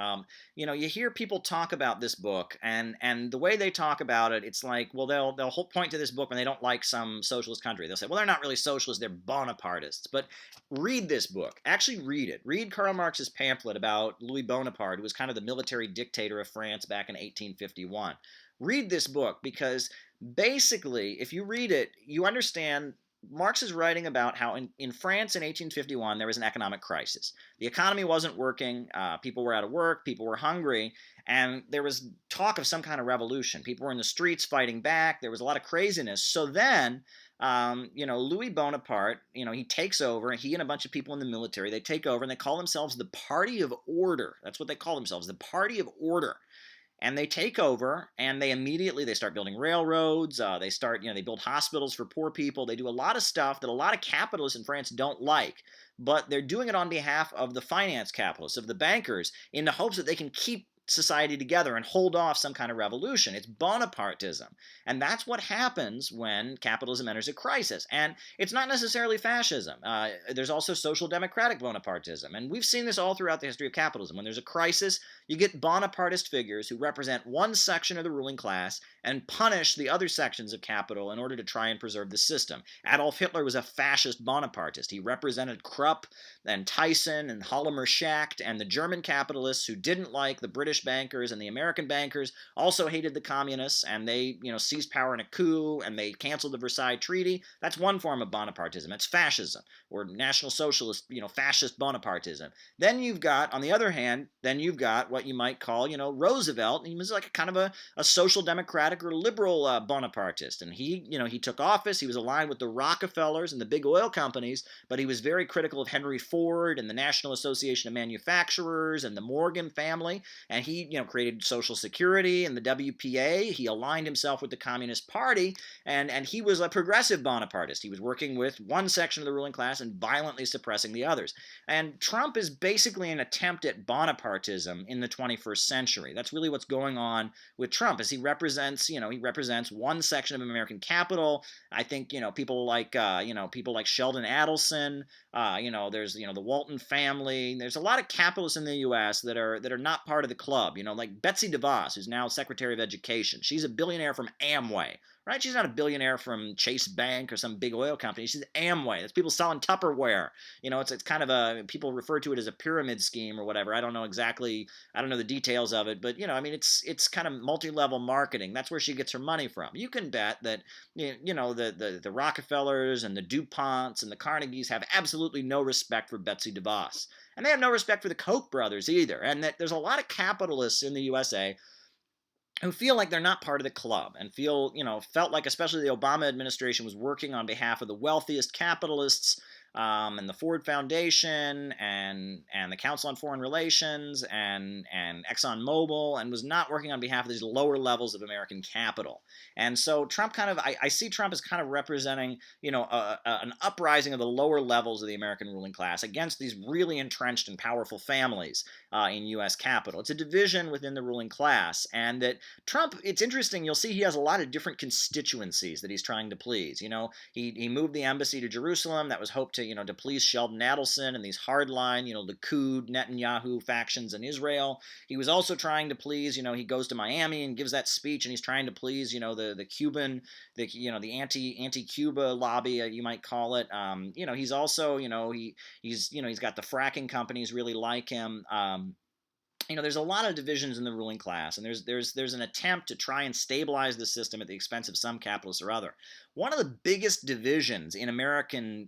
You hear people talk about this book, and the way they talk about it, it's like, well, they'll point to this book when they don't like some socialist country. They'll say, well, they're not really socialists, they're Bonapartists. But read this book. Actually read it. Read Karl Marx's pamphlet about Louis Bonaparte, who was kind of the military dictator of France back in 1851. Read this book because basically, if you read it, you understand Marx is writing about how in France in 1851 there was an economic crisis. The economy wasn't working, people were out of work, people were hungry, and there was talk of some kind of revolution. People were in the streets fighting back, there was a lot of craziness. So then, Louis Bonaparte, he takes over, he and a bunch of people in the military, they take over and they call themselves the Party of Order. That's what they call themselves, the Party of Order. And they take over, and they start building railroads. They build hospitals for poor people. They do a lot of stuff that a lot of capitalists in France don't like, but they're doing it on behalf of the finance capitalists, of the bankers, in the hopes that they can keep society together and hold off some kind of revolution. It's Bonapartism. And that's what happens when capitalism enters a crisis. And it's not necessarily fascism. There's also social democratic Bonapartism. And we've seen this all throughout the history of capitalism. When there's a crisis, you get Bonapartist figures who represent one section of the ruling class and punish the other sections of capital in order to try and preserve the system. Adolf Hitler was a fascist Bonapartist. He represented Krupp and Tyson and Holomer Schacht and the German capitalists who didn't like the British British bankers and the American bankers also hated the communists, and they, seized power in a coup, and they canceled the Versailles Treaty. That's one form of Bonapartism. It's fascism, or National Socialist, fascist Bonapartism. Then you've got, on the other hand, what you might call, Roosevelt. He was like a kind of a social democratic or liberal Bonapartist, and he took office. He was aligned with the Rockefellers and the big oil companies, but he was very critical of Henry Ford and the National Association of Manufacturers and the Morgan family, and he, created Social Security and the WPA. He aligned himself with the Communist Party, and he was a progressive Bonapartist. He was working with one section of the ruling class and violently suppressing the others. And Trump is basically an attempt at Bonapartism in the 21st century. That's really what's going on with Trump, as he represents one section of American capital. I think, people like Sheldon Adelson, there's, the Walton family. There's a lot of capitalists in the U.S. that are not part of the club, like Betsy DeVos, who's now Secretary of Education. She's a billionaire from Amway. Right? She's not a billionaire from Chase Bank or some big oil company. She's Amway. That's people selling Tupperware. It's kind of people refer to it as a pyramid scheme or whatever. I don't know the details of it, but it's kind of multi-level marketing. That's where she gets her money from. You can bet that the Rockefellers and the DuPonts and the Carnegies have absolutely no respect for Betsy DeVos. And they have no respect for the Koch brothers either. And that there's a lot of capitalists in the USA who feel like they're not part of the club and felt like especially the Obama administration was working on behalf of the wealthiest capitalists, and the Ford Foundation and the Council on Foreign Relations and ExxonMobil, and was not working on behalf of these lower levels of American capital. And so Trump I see Trump as kind of representing, an uprising of the lower levels of the American ruling class against these really entrenched and powerful families in U.S. capital. It's a division within the ruling class, and that Trump, it's interesting, you'll see he has a lot of different constituencies that he's trying to please. He moved the embassy to Jerusalem. That was hoped to please Sheldon Adelson and these hardline, Likud, Netanyahu factions in Israel. He was also trying to please, he goes to Miami and gives that speech, and he's trying to please, the Cuban, the anti-Cuba lobby, you might call it. He's also, he's got the fracking companies really like him. There's a lot of divisions in the ruling class, and there's an attempt to try and stabilize the system at the expense of some capitalists or other. One of the biggest divisions in American,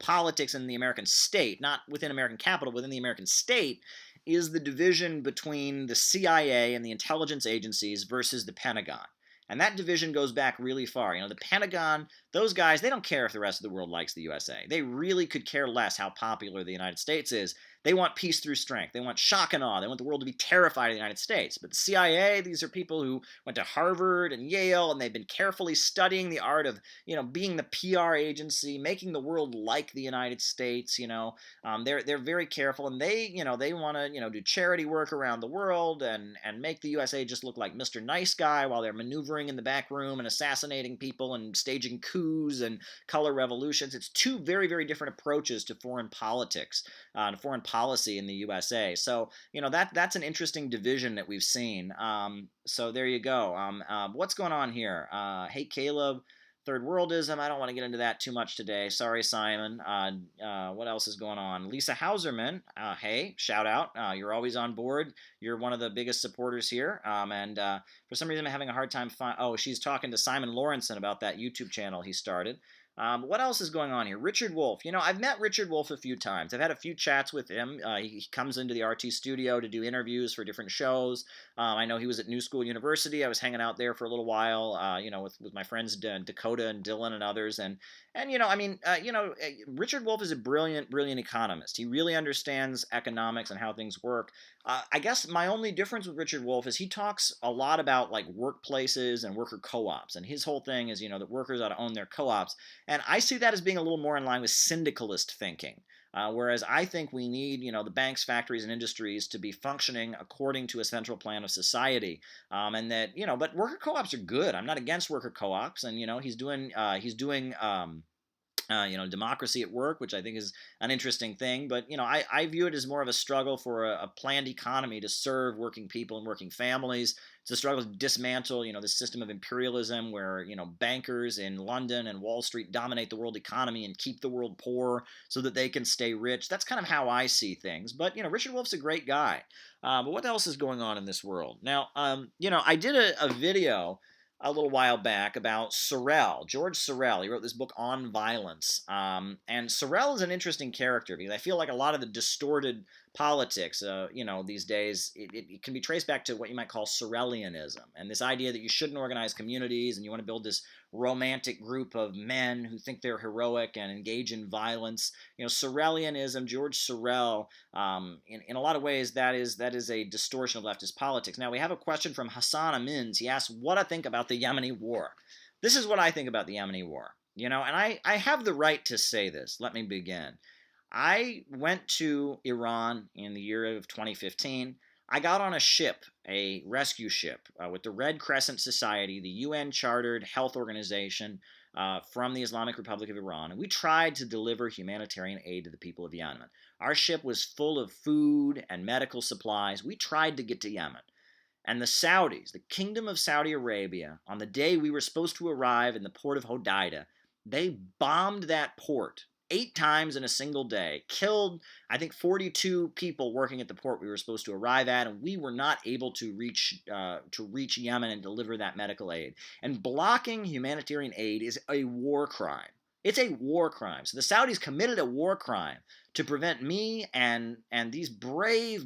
politics in the American state, not within American capital, within the American state, is the division between the CIA and the intelligence agencies versus the Pentagon. And that division goes back really far. The Pentagon, those guys, they don't care if the rest of the world likes the USA. They really could care less how popular the United States is. They want peace through strength. They want shock and awe. They want the world to be terrified of the United States. But the CIA, these are people who went to Harvard and Yale, and they've been carefully studying the art of, being the PR agency, making the world like the United States. They're very careful, and they want to, do charity work around the world and make the USA just look like Mr. Nice Guy while they're maneuvering in the back room and assassinating people and staging coups and color revolutions. It's two very, very different approaches to foreign politics and foreign policy in the USA. So, that's an interesting division that we've seen. So there you go. What's going on here? Hey, Caleb, third worldism. I don't want to get into that too much today. Sorry, Simon. What else is going on? Lisa Hauserman. Hey, shout out. You're always on board. You're one of the biggest supporters here. And for some reason, I'm having a hard time she's talking to Simon Lawrenson about that YouTube channel he started. What else is going on here? Richard Wolff. I've met Richard Wolff a few times. I've had a few chats with him. He comes into the RT studio to do interviews for different shows. I know he was at New School University. I was hanging out there for a little while, with my friends Dakota and Dylan and others. And Richard Wolff is a brilliant, brilliant economist. He really understands economics and how things work. I guess my only difference with Richard Wolff is he talks a lot about like workplaces and worker co-ops, and his whole thing is that workers ought to own their co-ops, and I see that as being a little more in line with syndicalist thinking. Whereas I think we need, the banks, factories, and industries to be functioning according to a central plan of society, and that, but worker co-ops are good. I'm not against worker co-ops, and he's doing democracy at work, which I think is an interesting thing. But, I view it as more of a struggle for a planned economy to serve working people and working families. It's a struggle to dismantle, the system of imperialism where, bankers in London and Wall Street dominate the world economy and keep the world poor so that they can stay rich. That's kind of how I see things. But, Richard Wolff's a great guy. But what else is going on in this world? Now, I did a video a little while back about Sorrell, George Sorrell. He wrote this book on violence. And Sorrell is an interesting character because I feel like a lot of the distorted politics, these days, it can be traced back to what you might call Sorrellianism. And this idea that you shouldn't organize communities and you want to build this romantic group of men who think they're heroic and engage in violence. Sorrellianism, George Sorrell, in a lot of ways, that is a distortion of leftist politics. Now, we have a question from Hassan Amins. He asks, what I think about the Yemeni war. This is what I think about the Yemeni war. And I have the right to say this. Let me begin. I went to Iran in the year of 2015. I got on a ship, a rescue ship, with the Red Crescent Society, the UN-chartered health organization from the Islamic Republic of Iran, and we tried to deliver humanitarian aid to the people of Yemen. Our ship was full of food and medical supplies. We tried to get to Yemen. And the Saudis, the Kingdom of Saudi Arabia, on the day we were supposed to arrive in the port of Hodeidah, they bombed that port 8 times in a single day, killed, I think, 42 people working at the port we were supposed to arrive at, and we were not able to reach Yemen and deliver that medical aid. And blocking humanitarian aid is a war crime. It's a war crime. So the Saudis committed a war crime to prevent me and these brave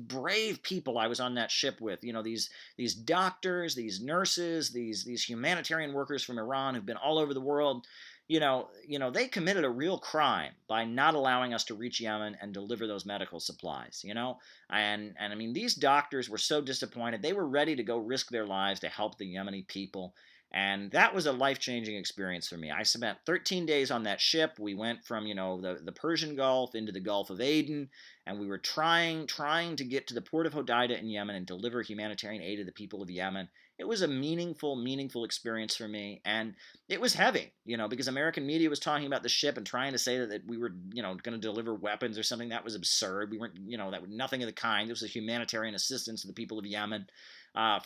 people I was on that ship with. These doctors, these nurses, these humanitarian workers from Iran who've been all over the world. They committed a real crime by not allowing us to reach Yemen and deliver those medical supplies, and I mean, these doctors were so disappointed. They were ready to go risk their lives to help the Yemeni people. And that was a life-changing experience for me. I spent 13 days on that ship. We went from, the Persian Gulf into the Gulf of Aden, and we were trying to get to the port of Hodeidah in Yemen and deliver humanitarian aid to the people of Yemen. It was a meaningful experience for me, and it was heavy, because American media was talking about the ship and trying to say that we were, going to deliver weapons or something. That was absurd. We weren't, that was nothing of the kind. It was a humanitarian assistance to the people of Yemen.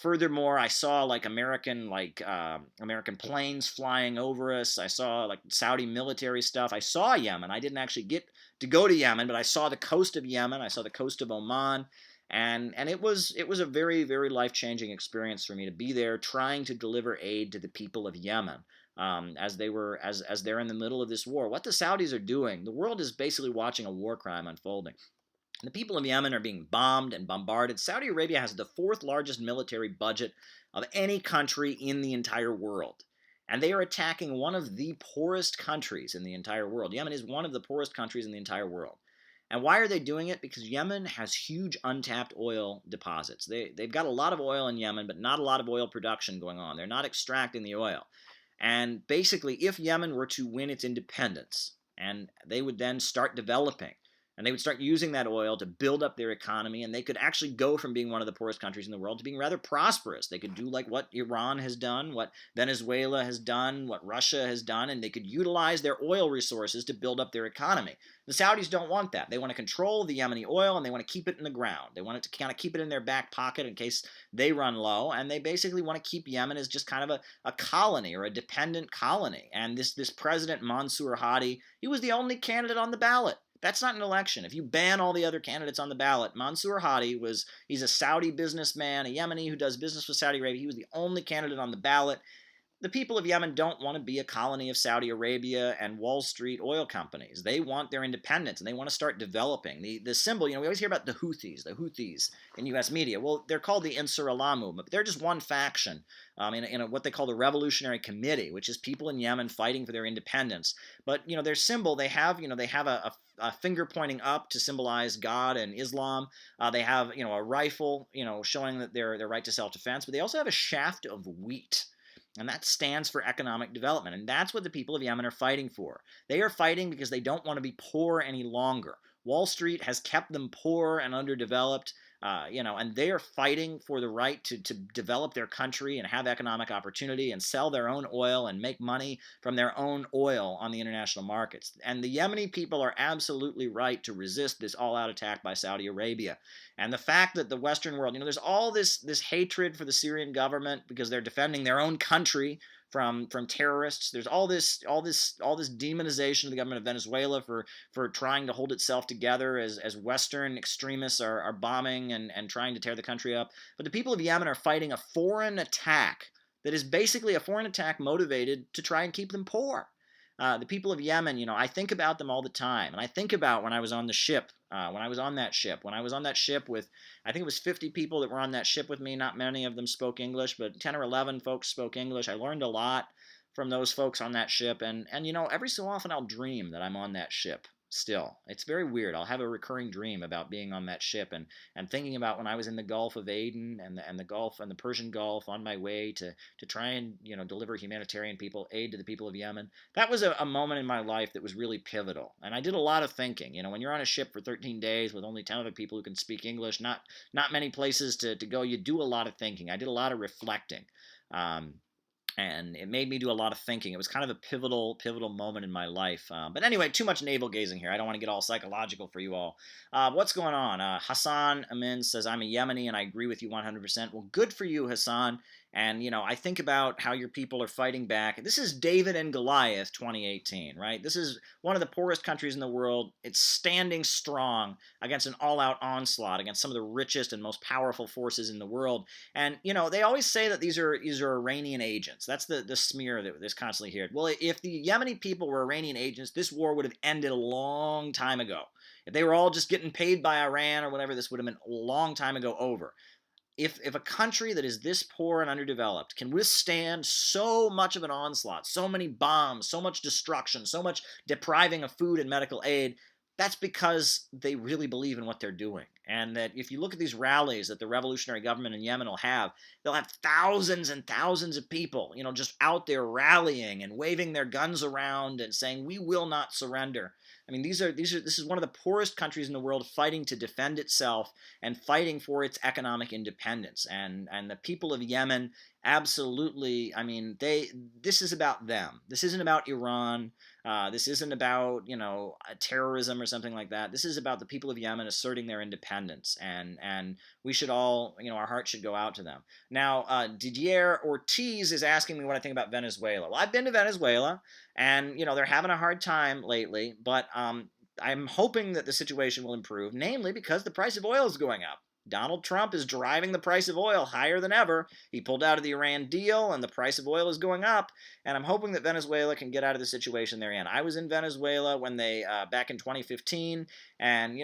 Furthermore, I saw American planes flying over us. I saw Saudi military stuff. I saw Yemen. I didn't actually get to go to Yemen, but I saw the coast of Yemen. I saw the coast of Oman, and it was a very life-changing experience for me to be there, trying to deliver aid to the people of Yemen. As they're in the middle of this war. What the Saudis are doing, the world is basically watching a war crime unfolding. The people of Yemen are being bombed and bombarded. Saudi Arabia has the 4th largest military budget of any country in the entire world. And they are attacking one of the poorest countries in the entire world. Yemen is one of the poorest countries in the entire world. And why are they doing it? Because Yemen has huge untapped oil deposits. They've got a lot of oil in Yemen, but not a lot of oil production going on. They're not extracting the oil. And basically, if Yemen were to win its independence, and they would then start developing, and they would start using that oil to build up their economy, and they could actually go from being one of the poorest countries in the world to being rather prosperous. They could do like what Iran has done, what Venezuela has done, what Russia has done, and they could utilize their oil resources to build up their economy. The Saudis don't want that. They want to control the Yemeni oil, and they want to keep it in the ground. They want it to kind of keep it in their back pocket in case they run low, and they basically want to keep Yemen as just kind of a colony or a dependent colony. And this president, Mansour Hadi, he was the only candidate on the ballot. That's not an election. If you ban all the other candidates on the ballot, Mansour Hadi he's a Saudi businessman, a Yemeni who does business with Saudi Arabia. He was the only candidate on the ballot. The people of Yemen don't want to be a colony of Saudi Arabia and Wall Street oil companies. They want their independence, and they want to start developing. The symbol, we always hear about the Houthis in U.S. media. Well, they're called the Ansar Allah movement, but they're just one faction in what they call the Revolutionary Committee, which is people in Yemen fighting for their independence. But, their symbol, they have a finger pointing up to symbolize God and Islam. They have, a rifle, showing that their right to self-defense, but they also have a shaft of wheat. And that stands for economic development. And that's what the people of Yemen are fighting for. They are fighting because they don't want to be poor any longer. Wall Street has kept them poor and underdeveloped. and they are fighting for the right to develop their country and have economic opportunity and sell their own oil and make money from their own oil on the international markets. And the Yemeni people are absolutely right to resist this all-out attack by Saudi Arabia. And the fact that the Western world, there's all this hatred for the Syrian government because they're defending their own country from terrorists. There's all this demonization of the government of Venezuela for trying to hold itself together as Western extremists are bombing and trying to tear the country up. But the people of Yemen are fighting a foreign attack that is basically a foreign attack motivated to try and keep them poor. The people of Yemen, I think about them all the time. And I think about when I was on the ship, when I was on that ship with, I think it was 50 people that were on that ship with me. Not many of them spoke English, but 10 or 11 folks spoke English. I learned a lot from those folks on that ship. And every so often I'll dream that I'm on that ship still. It's very weird. I'll have a recurring dream about being on that ship and thinking about when I was in the Gulf of Aden and the Gulf and the Persian Gulf on my way to try and deliver humanitarian aid to the people of Yemen. That was a moment in my life that was really pivotal. And I did a lot of thinking. When you're on a ship for 13 days with only 10 other people who can speak English, not many places to go, you do a lot of thinking. I did a lot of reflecting. And it made me do a lot of thinking. It was kind of a pivotal moment in my life. But anyway, too much navel gazing here. I don't want to get all psychological for you all. What's going on? Hassan Amin says, I'm a Yemeni and I agree with you 100%. Well, good for you, Hassan. And, I think about how your people are fighting back. This is David and Goliath 2018, right? This is one of the poorest countries in the world. It's standing strong against an all-out onslaught against some of the richest and most powerful forces in the world. And, they always say that these are Iranian agents. That's the smear that is constantly heard. Well, if the Yemeni people were Iranian agents, this war would have ended a long time ago. If they were all just getting paid by Iran or whatever, this would have been a long time ago over. If a country that is this poor and underdeveloped can withstand so much of an onslaught, so many bombs, so much destruction, so much depriving of food and medical aid, that's because they really believe in what they're doing. And that if you look at these rallies that the revolutionary government in Yemen will have, they'll have thousands and thousands of people, just out there rallying and waving their guns around and saying, we will not surrender. I mean, this is one of the poorest countries in the world fighting to defend itself and fighting for its economic independence. And the people of Yemen absolutely, this is about them. This isn't about Iran. This isn't about, terrorism or something like that. This is about the people of Yemen asserting their independence. And we should all, our hearts should go out to them. Now, Didier Ortiz is asking me what I think about Venezuela. Well, I've been to Venezuela, and, they're having a hard time lately, but I'm hoping that the situation will improve, namely because the price of oil is going up. Donald Trump is driving the price of oil higher than ever. He pulled out of the Iran deal, and the price of oil is going up. And I'm hoping that Venezuela can get out of the situation they're in. I was in Venezuela when they back in 2015, and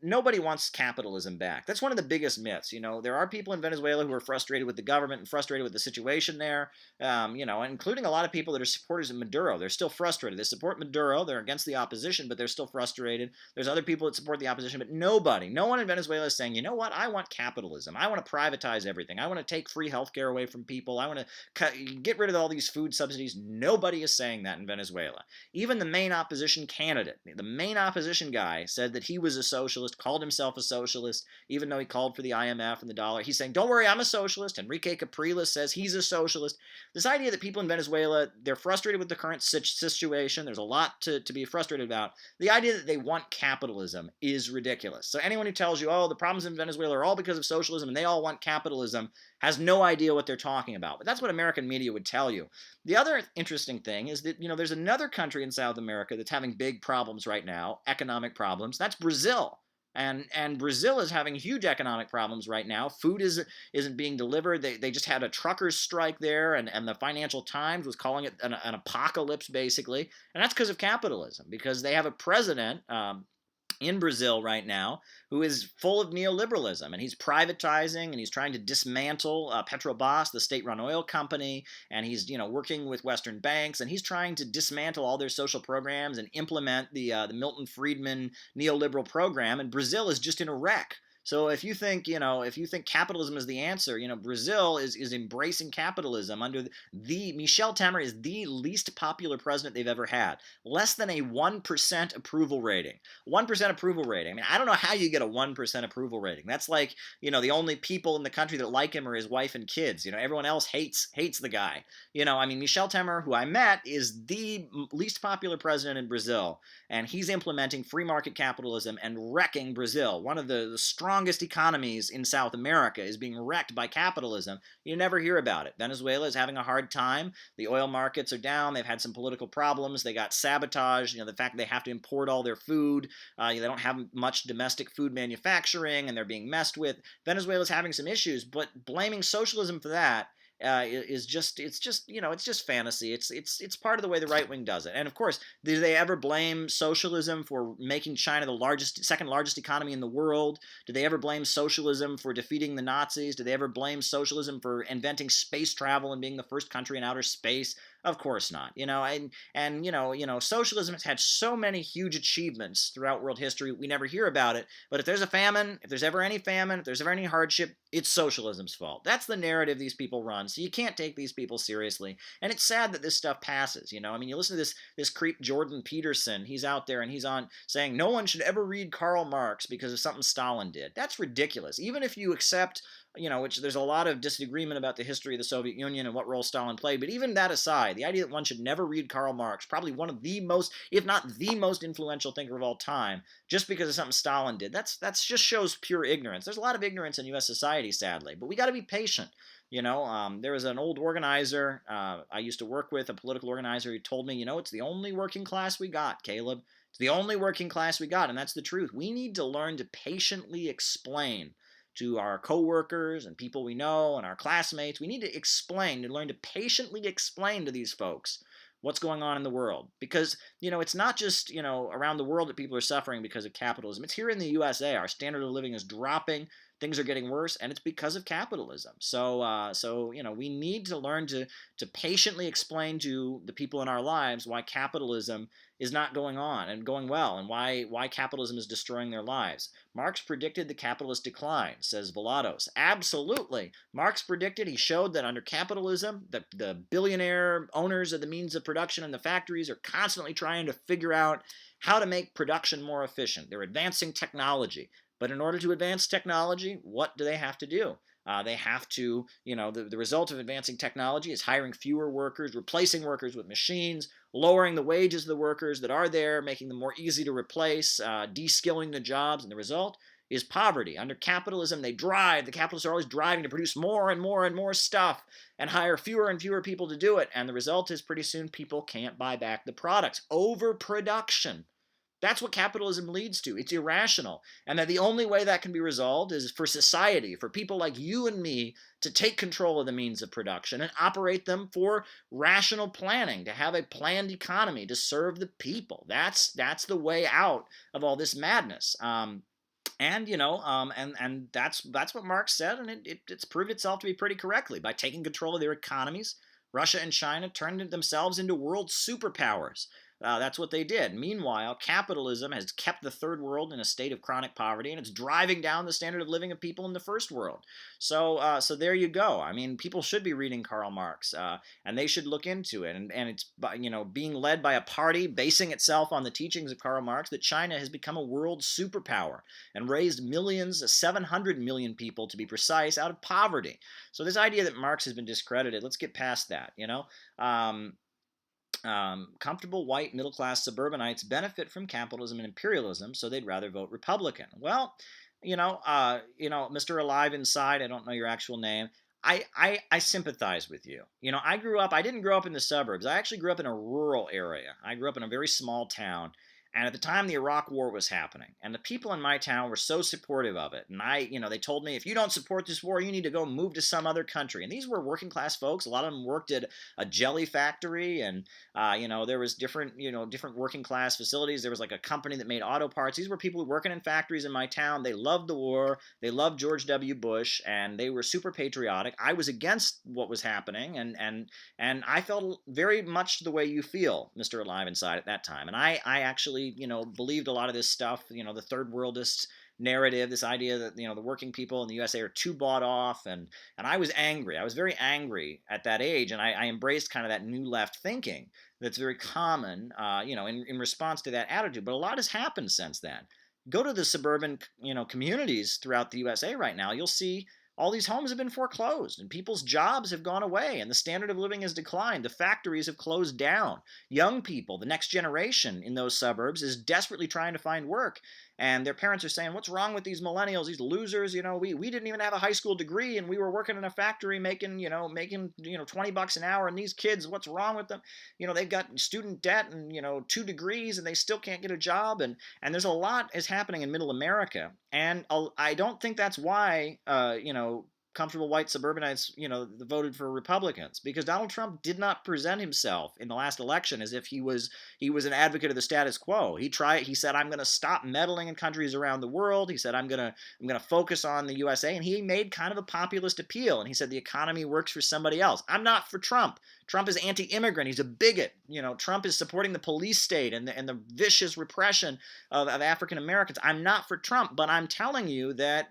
nobody wants capitalism back. That's one of the biggest myths. There are people in Venezuela who are frustrated with the government and frustrated with the situation there. Including a lot of people that are supporters of Maduro. They're still frustrated. They support Maduro. They're against the opposition, but they're still frustrated. There's other people that support the opposition, but no one in Venezuela is saying, you know what, I want capitalism. I want to privatize everything. I want to take free healthcare away from people. I want to get rid of all these food subsidies. Nobody is saying that in Venezuela. Even the main opposition candidate, the main opposition guy, said that he was a socialist, called himself a socialist, even though he called for the IMF and the dollar. He's saying, don't worry, I'm a socialist. Enrique Capriles says he's a socialist. This idea that people in Venezuela, they're frustrated with the current situation. There's a lot to be frustrated about. The idea that they want capitalism is ridiculous. So anyone who tells you, oh, the problems in Venezuela are all because of socialism and they all want capitalism has no idea what they're talking about. But that's what American media would tell you. The other interesting thing is that, there's another country in South America that's having big problems right now, economic problems. That's Brazil. And Brazil is having huge economic problems right now. Food isn't being delivered. They just had a truckers strike there, and the Financial Times was calling it an apocalypse, basically. And that's because of capitalism, because they have a president in Brazil right now who is full of neoliberalism, and he's privatizing, and he's trying to dismantle Petrobras, the state-run oil company, and he's working with Western banks, and he's trying to dismantle all their social programs and implement the Milton Friedman neoliberal program, and Brazil is just in a wreck. So if you think, if you think capitalism is the answer, Brazil is embracing capitalism under Michel Temer is the least popular president they've ever had. Less than a 1% approval rating. 1% approval rating. I mean, I don't know how you get a 1% approval rating. That's like, the only people in the country that like him are his wife and kids. Everyone else hates the guy. I mean, Michel Temer, who I met, is the least popular president in Brazil, and he's implementing free market capitalism and wrecking Brazil. One of the strongest economies in South America is being wrecked by capitalism. You never hear about it. Venezuela is having a hard time. The oil markets are down. They've had some political problems. They got sabotaged. The fact they have to import all their food. They don't have much domestic food manufacturing, and they're being messed with. Venezuela's having some issues, but blaming socialism for that is just it's just fantasy. It's part of the way the right wing does it. And of course, do they ever blame socialism for making China the second largest economy in the world? Do they ever blame socialism for defeating the Nazis? Do they ever blame socialism for inventing space travel and being the first country in outer space? Of course not. Socialism has had so many huge achievements throughout world history. We never hear about it. But if there's a famine, if there's ever any famine, if there's ever any hardship, it's socialism's fault. That's the narrative these people run. So you can't take these people seriously. And it's sad that this stuff passes. I mean, you listen to this creep Jordan Peterson. He's out there and he's on saying no one should ever read Karl Marx because of something Stalin did. That's ridiculous. Even if you accept, which there's a lot of disagreement about the history of the Soviet Union and what role Stalin played. But even that aside, the idea that one should never read Karl Marx, probably one of the most, if not the most influential thinker of all time, just because of something Stalin did, that's just shows pure ignorance. There's a lot of ignorance in U.S. society, sadly, but we got to be patient. There was an old organizer I used to work with, a political organizer, who told me, it's the only working class we got, Caleb. It's the only working class we got, and that's the truth. We need to learn to patiently explain to our coworkers and people we know and our classmates. We need to learn to patiently explain to these folks what's going on in the world. Because, it's not just, around the world that people are suffering because of capitalism. It's here in the USA. Our standard of living is dropping. Things are getting worse, and it's because of capitalism. So we need to learn to patiently explain to the people in our lives why capitalism is not going on and going well, and why capitalism is destroying their lives. Marx predicted the capitalist decline, says Velados. Absolutely. Marx predicted, he showed that under capitalism, the billionaire owners of the means of production and the factories are constantly trying to figure out how to make production more efficient. They're advancing technology. But in order to advance technology, what do they have to do? They have to, the result of advancing technology is hiring fewer workers, replacing workers with machines, lowering the wages of the workers that are there, making them more easy to replace, de-skilling the jobs, and the result is poverty. Under capitalism, the capitalists are always driving to produce more and more and more stuff and hire fewer and fewer people to do it, and the result is pretty soon people can't buy back the products. Overproduction. That's what capitalism leads to. It's irrational. And that the only way that can be resolved is for society, for people like you and me, to take control of the means of production and operate them for rational planning, to have a planned economy to serve the people. That's the way out of all this madness. And that's what Marx said, and it's proved itself to be pretty correctly. By taking control of their economies, Russia and China turned themselves into world superpowers. That's what they did. Meanwhile, capitalism has kept the third world in a state of chronic poverty, and it's driving down the standard of living of people in the first world. So there you go. I mean, people should be reading Karl Marx, and they should look into it. And it's being led by a party basing itself on the teachings of Karl Marx that China has become a world superpower and raised millions, 700 million people to be precise, out of poverty. So this idea that Marx has been discredited, let's get past that. Comfortable white middle-class suburbanites benefit from capitalism and imperialism, so they'd rather vote Republican. Well, Mr. Alive Inside, I don't know your actual name. I sympathize with you. I didn't grow up in the suburbs. I actually grew up in a rural area. I grew up in a very small town. And at the time, the Iraq War was happening, and the people in my town were so supportive of it. And they told me, if you don't support this war, you need to go move to some other country. And these were working class folks. A lot of them worked at a jelly factory, and there was different working class facilities. There was like a company that made auto parts. These were people working in factories in my town. They loved the war. They loved George W. Bush, and they were super patriotic. I was against what was happening, and I felt very much the way you feel, Mr. Alive Inside, at that time. And I actually really, believed a lot of this stuff, the third worldist narrative, this idea that, the working people in the USA are too bought off. And I was angry. I was very angry at that age. And I embraced kind of that new left thinking that's very common, in response to that attitude. But a lot has happened since then. Go to the suburban, communities throughout the USA right now, you'll see all these homes have been foreclosed and people's jobs have gone away and the standard of living has declined. The factories have closed down. Young people, the next generation in those suburbs, is desperately trying to find work. And their parents are saying, what's wrong with these millennials, these losers? We didn't even have a high school degree and we were working in a factory making $20 an hour. And these kids, what's wrong with them? They've got student debt and, 2 degrees and they still can't get a job. And there's a lot is happening in middle America. And I don't think that's why, comfortable white suburbanites, voted for Republicans, because Donald Trump did not present himself in the last election as if he was an advocate of the status quo. He said, I'm going to stop meddling in countries around the world. He said, I'm going to focus on the USA. And he made kind of a populist appeal. And he said, the economy works for somebody else. I'm not for Trump. Trump is anti-immigrant. He's a bigot. Trump is supporting the police state and the vicious repression of African Americans. I'm not for Trump, but I'm telling you that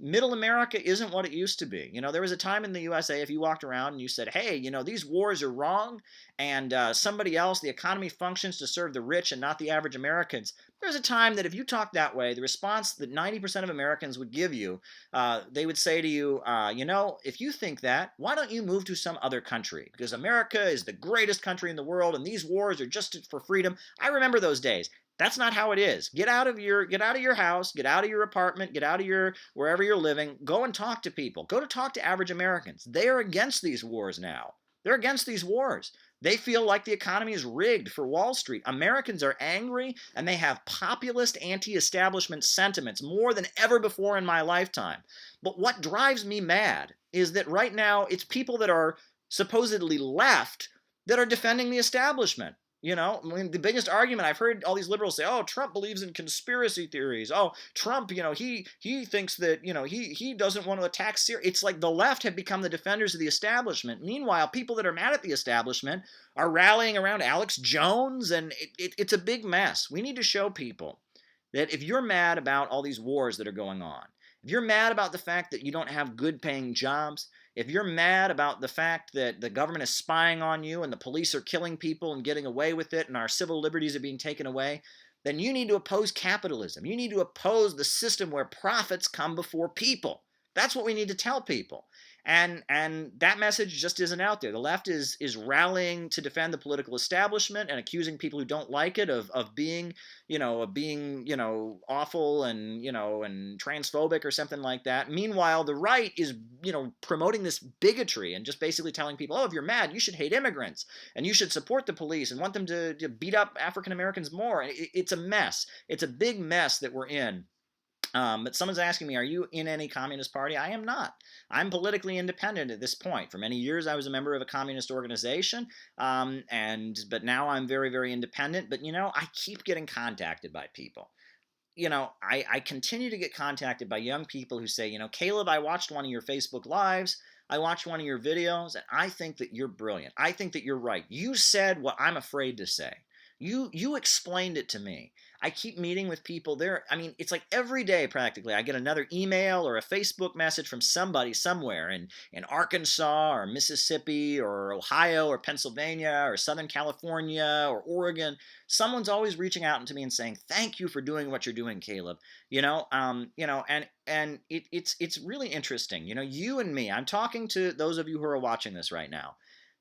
middle America isn't what it used to be. There was a time in the USA, if you walked around and you said, hey, these wars are wrong, and somebody else, the economy functions to serve the rich and not the average Americans. There's a time that if you talked that way, the response that 90% of Americans would give you, they would say to you, if you think that, why don't you move to some other country? Because America is the greatest country in the world, and these wars are just for freedom. I remember those days. That's not how it is. Get out of your house, get out of your apartment, get out of your wherever you're living. Go and talk to people. Go to talk to average Americans. They are against these wars now. They're against these wars. They feel like the economy is rigged for Wall Street. Americans are angry, and they have populist anti-establishment sentiments more than ever before in my lifetime. But what drives me mad is that right now it's people that are supposedly left that are defending the establishment. The biggest argument I've heard all these liberals say, oh, Trump believes in conspiracy theories. Oh, Trump, he thinks that, he doesn't want to attack Syria. It's like the left have become the defenders of the establishment. Meanwhile, people that are mad at the establishment are rallying around Alex Jones, and it's a big mess. We need to show people that if you're mad about all these wars that are going on, if you're mad about the fact that you don't have good paying jobs, if you're mad about the fact that the government is spying on you and the police are killing people and getting away with it and our civil liberties are being taken away, then you need to oppose capitalism. You need to oppose the system where profits come before people. That's what we need to tell people. And that message just isn't out there. The left is rallying to defend the political establishment and accusing people who don't like it of being awful and transphobic or something like that. Meanwhile, the right is promoting this bigotry and just basically telling people, oh, if you're mad, you should hate immigrants and you should support the police and want them to beat up African Americans more. It's a mess. It's a big mess that we're in. But someone's asking me, are you in any communist party? I am not. I'm politically independent at this point. For many years, I was a member of a communist organization, but now I'm very, very independent. But, I keep getting contacted by people. I continue to get contacted by young people who say, Caleb, I watched one of your Facebook Lives. I watched one of your videos, and I think that you're brilliant. I think that you're right. You said what I'm afraid to say. You explained it to me. I keep meeting with people there. I mean, it's like every day practically I get another email or a Facebook message from somebody somewhere in Arkansas or Mississippi or Ohio or Pennsylvania or Southern California or Oregon. Someone's always reaching out to me and saying, thank you for doing what you're doing, Caleb. And it's really interesting. You and me, I'm talking to those of you who are watching this right now.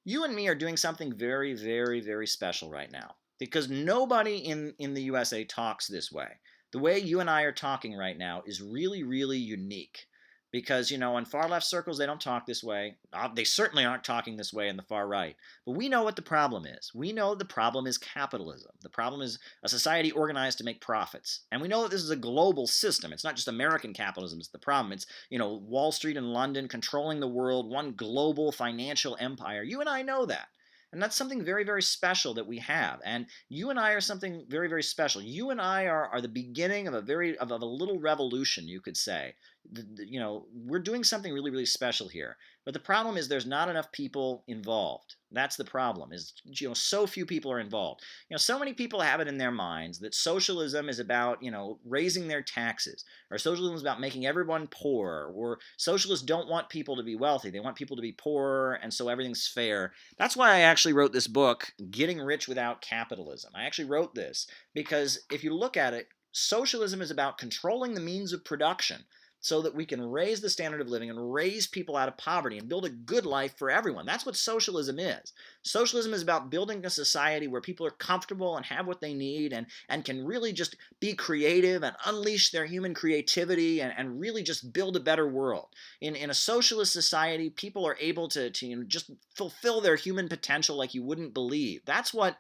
You and me are doing something very, very, very special right now. Because nobody in the USA talks this way. The way you and I are talking right now is really, really unique. Because, in far left circles, they don't talk this way. They certainly aren't talking this way in the far right. But we know what the problem is. We know the problem is capitalism. The problem is a society organized to make profits. And we know that this is a global system. It's not just American capitalism that's the problem. It's, Wall Street and London controlling the world, one global financial empire. You and I know that. And that's something very, very special that we have. And you and I are something very, very special. You and I are the beginning of a little revolution, you could say. we're doing something really, really special here. But the problem is there's not enough people involved. That's the problem. Is so few people are involved. So many people have it in their minds that socialism is about raising their taxes, or socialism is about making everyone poor, or socialists don't want people to be wealthy. They want people to be poor, and so everything's fair. That's why I actually wrote this book, Getting Rich Without Capitalism. I actually wrote this because if you look at it, socialism is about controlling the means of production so that we can raise the standard of living and raise people out of poverty and build a good life for everyone. That's what socialism is. Socialism is about building a society where people are comfortable and have what they need and can really just be creative and unleash their human creativity and really just build a better world. In a socialist society, people are able to just fulfill their human potential like you wouldn't believe. That's what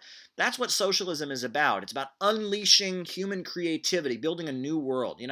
socialism is about. It's about unleashing human creativity, building a new world.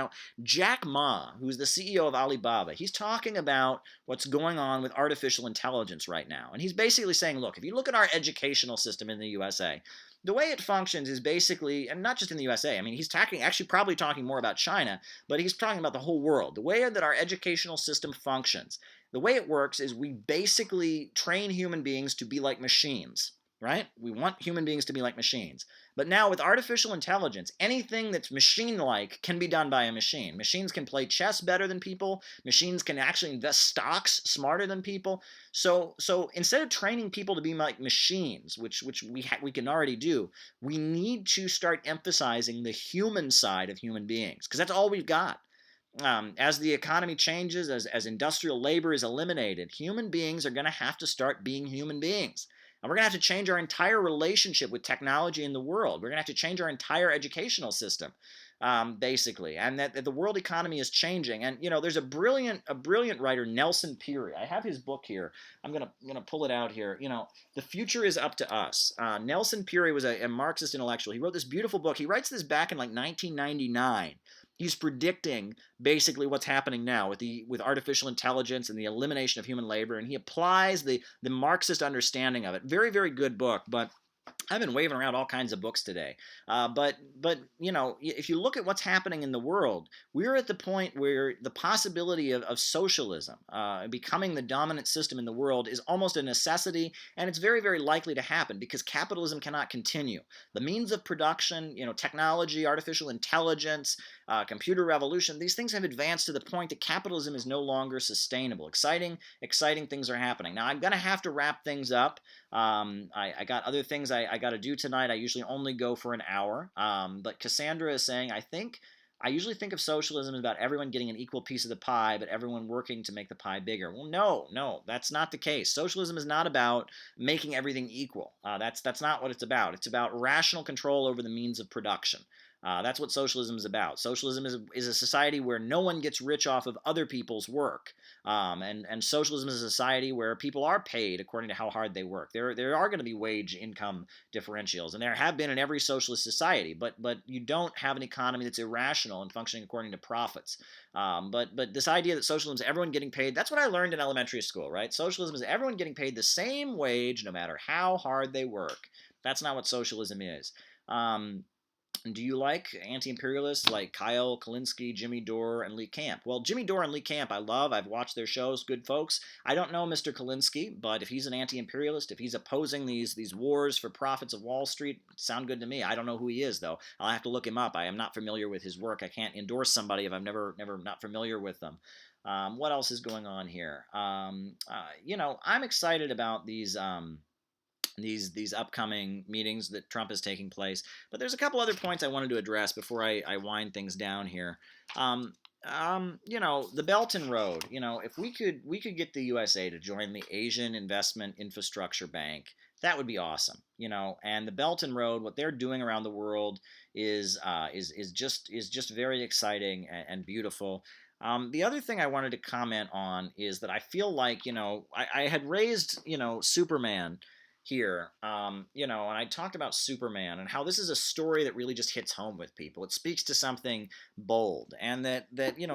Jack Ma, who's the CEO of Alibaba, he's talking about what's going on with artificial intelligence right now. And he's basically saying, look, if you look at our educational system in the USA, the way it functions is basically, and not just in the USA, I mean, he's probably talking more about China, but he's talking about the whole world. The way that our educational system functions, the way it works is we basically train human beings to be like machines. Right? We want human beings to be like machines. But now with artificial intelligence, anything that's machine-like can be done by a machine. Machines can play chess better than people. Machines can actually invest stocks smarter than people. So instead of training people to be like machines, which we can already do, we need to start emphasizing the human side of human beings, because that's all we've got. As the economy changes, as industrial labor is eliminated, human beings are going to have to start being human beings. And we're going to have to change our entire relationship with technology in the world. We're going to have to change our entire educational system, basically. And that the world economy is changing. And there's a brilliant writer, Nelson Peary. I have his book here. I'm gonna pull it out here. The Future is Up to Us. Nelson Peary was a Marxist intellectual. He wrote this beautiful book. He writes this back in like 1999. He's predicting basically what's happening now with artificial intelligence and the elimination of human labor, and he applies the Marxist understanding of it. Very, very good book, but I've been waving around all kinds of books today. But if you look at what's happening in the world, we're at the point where the possibility of socialism becoming the dominant system in the world is almost a necessity, and it's very, very likely to happen because capitalism cannot continue. The means of production, technology, artificial intelligence, computer revolution, these things have advanced to the point that capitalism is no longer sustainable. Exciting things are happening. Now, I'm going to have to wrap things up. I got other things I got to do tonight. I usually only go for an hour. But Cassandra is saying, I usually think of socialism as about everyone getting an equal piece of the pie, but everyone working to make the pie bigger. Well, no, that's not the case. Socialism is not about making everything equal. That's not what it's about. It's about rational control over the means of production. That's what socialism is about. Socialism is a society where no one gets rich off of other people's work. And socialism is a society where people are paid according to how hard they work. There are going to be wage income differentials, and there have been in every socialist society. But you don't have an economy that's irrational and functioning according to profits. But this idea that socialism is everyone getting paid, that's what I learned in elementary school, right? Socialism is everyone getting paid the same wage no matter how hard they work. That's not what socialism is. Do you like anti-imperialists like Kyle Kulinski, Jimmy Dore, and Lee Camp? Well, Jimmy Dore and Lee Camp I love. I've watched their shows, good folks. I don't know Mr. Kulinski, but if he's an anti-imperialist, if he's opposing these wars for profits of Wall Street, sound good to me. I don't know who he is, though. I'll have to look him up. I am not familiar with his work. I can't endorse somebody if I'm never not familiar with them. What else is going on here? I'm excited about these upcoming meetings that Trump is taking place. But there's a couple other points I wanted to address before I wind things down here. The Belt and Road. If we could get the USA to join the Asian Investment Infrastructure Bank, that would be awesome. And the Belt and Road, what they're doing around the world is just very exciting and beautiful. The other thing I wanted to comment on is that I feel like I had raised Superman here, and I talked about Superman and how this is a story that really just hits home with people. It speaks to something bold, and that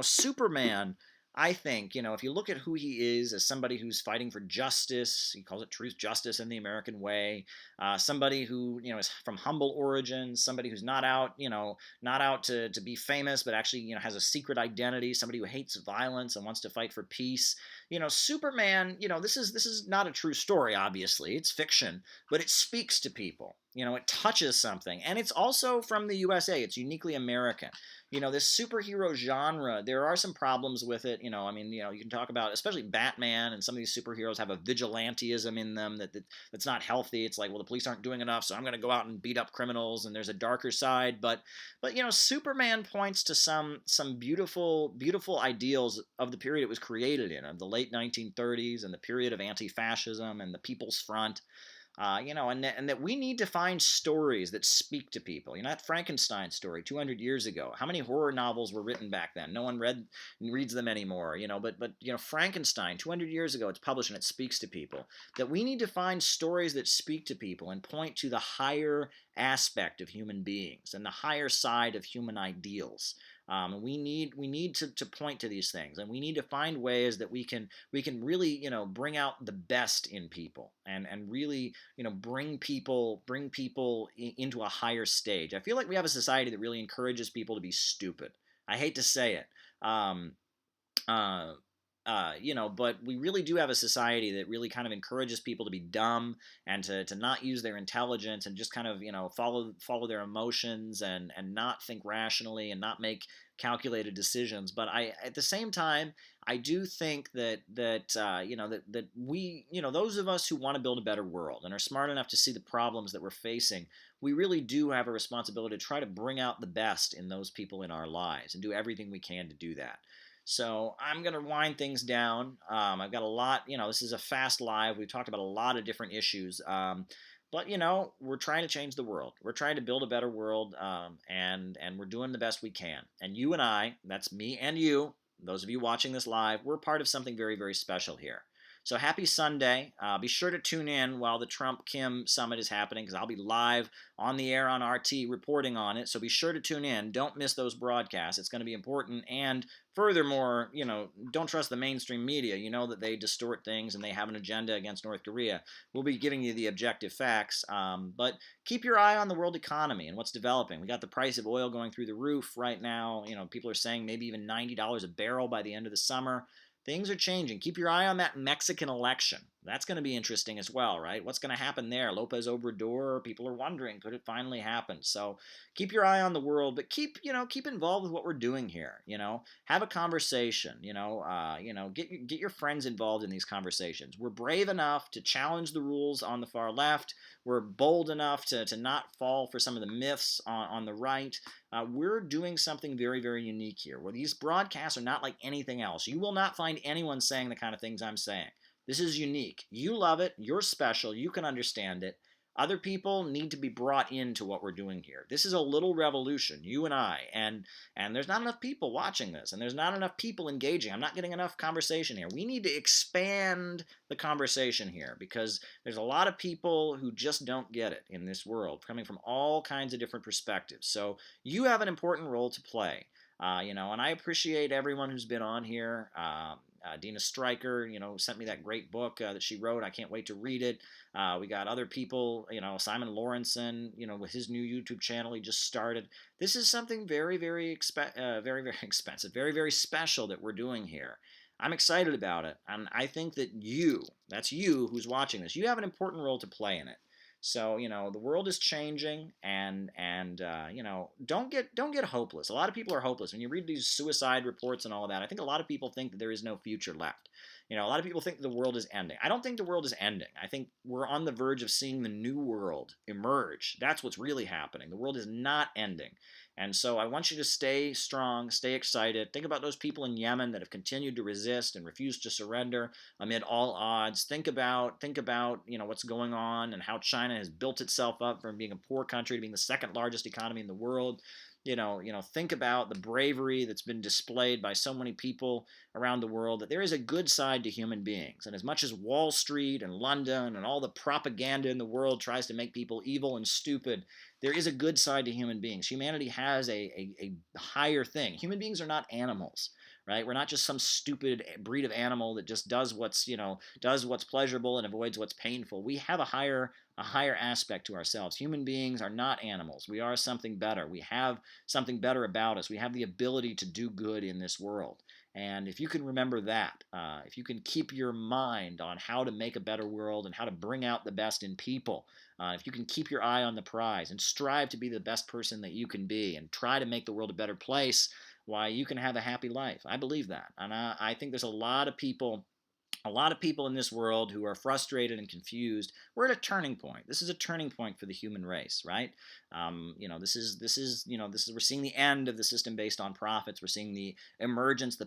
Superman I think, if you look at who he is as somebody who's fighting for justice, he calls it truth, justice in the American way, somebody who, is from humble origins, somebody who's not out to be famous, but actually, has a secret identity, somebody who hates violence and wants to fight for peace. Superman, this is not a true story, obviously. It's fiction, but it speaks to people. It touches something. And it's also from the USA. It's uniquely American. This superhero genre, there are some problems with it. You can talk about, especially Batman and some of these superheroes have a vigilantism in them that's not healthy. It's like, well, the police aren't doing enough, so I'm going to go out and beat up criminals, and there's a darker side. But Superman points to some beautiful, beautiful ideals of the period it was created in, of the late 1930s and the period of anti-fascism and the People's Front. And that we need to find stories that speak to people. That Frankenstein story 200 years ago. How many horror novels were written back then? No one reads them anymore. But Frankenstein 200 years ago, it's published and it speaks to people. That we need to find stories that speak to people and point to the higher aspect of human beings and the higher side of human ideals. We need to point to these things, and we need to find ways that we can really bring out the best in people and really bring people into a higher stage. I feel like we have a society that really encourages people to be stupid. I hate to say it. But we really do have a society that really kind of encourages people to be dumb and to not use their intelligence and just kind of, follow their emotions and not think rationally and not make calculated decisions. But at the same time, I do think that we, those of us who want to build a better world and are smart enough to see the problems that we're facing, we really do have a responsibility to try to bring out the best in those people in our lives and do everything we can to do that. So I'm going to wind things down. I've got a lot, this is a fast live. We've talked about a lot of different issues. But, we're trying to change the world. We're trying to build a better world, and we're doing the best we can. And you and I, that's me and you, those of you watching this live, we're part of something very, very special here. So happy Sunday. Be sure to tune in while the Trump-Kim summit is happening, because I'll be live on the air on RT reporting on it. So be sure to tune in. Don't miss those broadcasts. It's going to be important. And furthermore, don't trust the mainstream media. You know that they distort things and they have an agenda against North Korea. We'll be giving you the objective facts. But keep your eye on the world economy and what's developing. We got the price of oil going through the roof right now. People are saying maybe even $90 a barrel by the end of the summer. Things are changing. Keep your eye on that Mexican election. That's going to be interesting as well, right? What's going to happen there? Lopez Obrador, people are wondering, could it finally happen? So keep your eye on the world, but keep involved with what we're doing here. Have a conversation. Get your friends involved in these conversations. We're brave enough to challenge the rules on the far left. We're bold enough to not fall for some of the myths on the right. We're doing something very, very unique here, where these broadcasts are not like anything else. You will not find anyone saying the kind of things I'm saying. This is unique. You love it. You're special. You can understand it. Other people need to be brought into what we're doing here. This is a little revolution, you and I, and there's not enough people watching this, and there's not enough people engaging. I'm not getting enough conversation here. We need to expand the conversation here, because there's a lot of people who just don't get it in this world, coming from all kinds of different perspectives. So you have an important role to play. And I appreciate everyone who's been on here. Dina Stryker, sent me that great book that she wrote. I can't wait to read it. We got other people, Simon Lawrenson, with his new YouTube channel he just started. This is something very, very, very, very expensive, very, very special that we're doing here. I'm excited about it, and I think that that's you who's watching this, you have an important role to play in it. So, the world is changing, and don't get hopeless. A lot of people are hopeless. When you read these suicide reports and all of that, I think a lot of people think that there is no future left. A lot of people think the world is ending. I don't think the world is ending. I think we're on the verge of seeing the new world emerge. That's what's really happening. The world is not ending. And so I want you to stay strong, stay excited. Think about those people in Yemen that have continued to resist and refuse to surrender amid all odds. Think about what's going on and how China has built itself up from being a poor country to being the second largest economy in the world. Think about the bravery that's been displayed by so many people around the world, that there is a good side to human beings. And as much as Wall Street and London and all the propaganda in the world tries to make people evil and stupid, there is a good side to human beings. Humanity has a higher thing. Human beings are not animals. right? We're not just some stupid breed of animal that just does what's, does what's pleasurable and avoids what's painful. We have a higher aspect to ourselves. Human beings are not animals. We are something better. We have something better about us. We have the ability to do good in this world. And if you can remember that, if you can keep your mind on how to make a better world and how to bring out the best in people, if you can keep your eye on the prize and strive to be the best person that you can be and try to make the world a better place, why, you can have a happy life. I believe that. And I think there's a lot of people in this world who are frustrated and confused. We're at a turning point. This is a turning point for the human race, right? We're seeing the end of the system based on profits. We're seeing the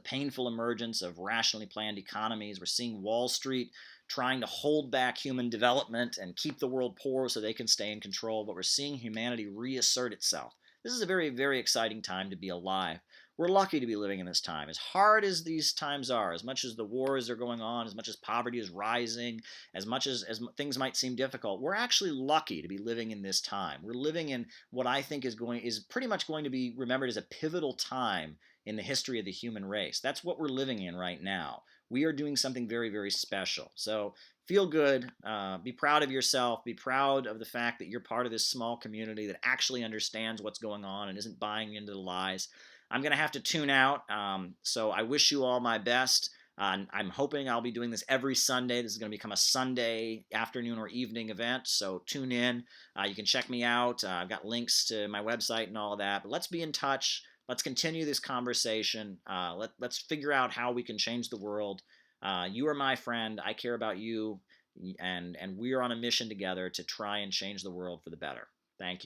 painful emergence of rationally planned economies. We're seeing Wall Street trying to hold back human development and keep the world poor so they can stay in control. But we're seeing humanity reassert itself. This is a very, very exciting time to be alive. We're lucky to be living in this time. As hard as these times are, as much as the wars are going on, as much as poverty is rising, as much as things might seem difficult, we're actually lucky to be living in this time. We're living in what I think is pretty much going to be remembered as a pivotal time in the history of the human race. That's what we're living in right now. We are doing something very, very special. So feel good, be proud of yourself, be proud of the fact that you're part of this small community that actually understands what's going on and isn't buying into the lies. I'm going to have to tune out, so I wish you all my best. I'm hoping I'll be doing this every Sunday. This is going to become a Sunday afternoon or evening event, so tune in. You can check me out. I've got links to my website and all of that, but let's be in touch. Let's continue this conversation. Let's figure out how we can change the world. You are my friend. I care about you, and we are on a mission together to try and change the world for the better. Thank you.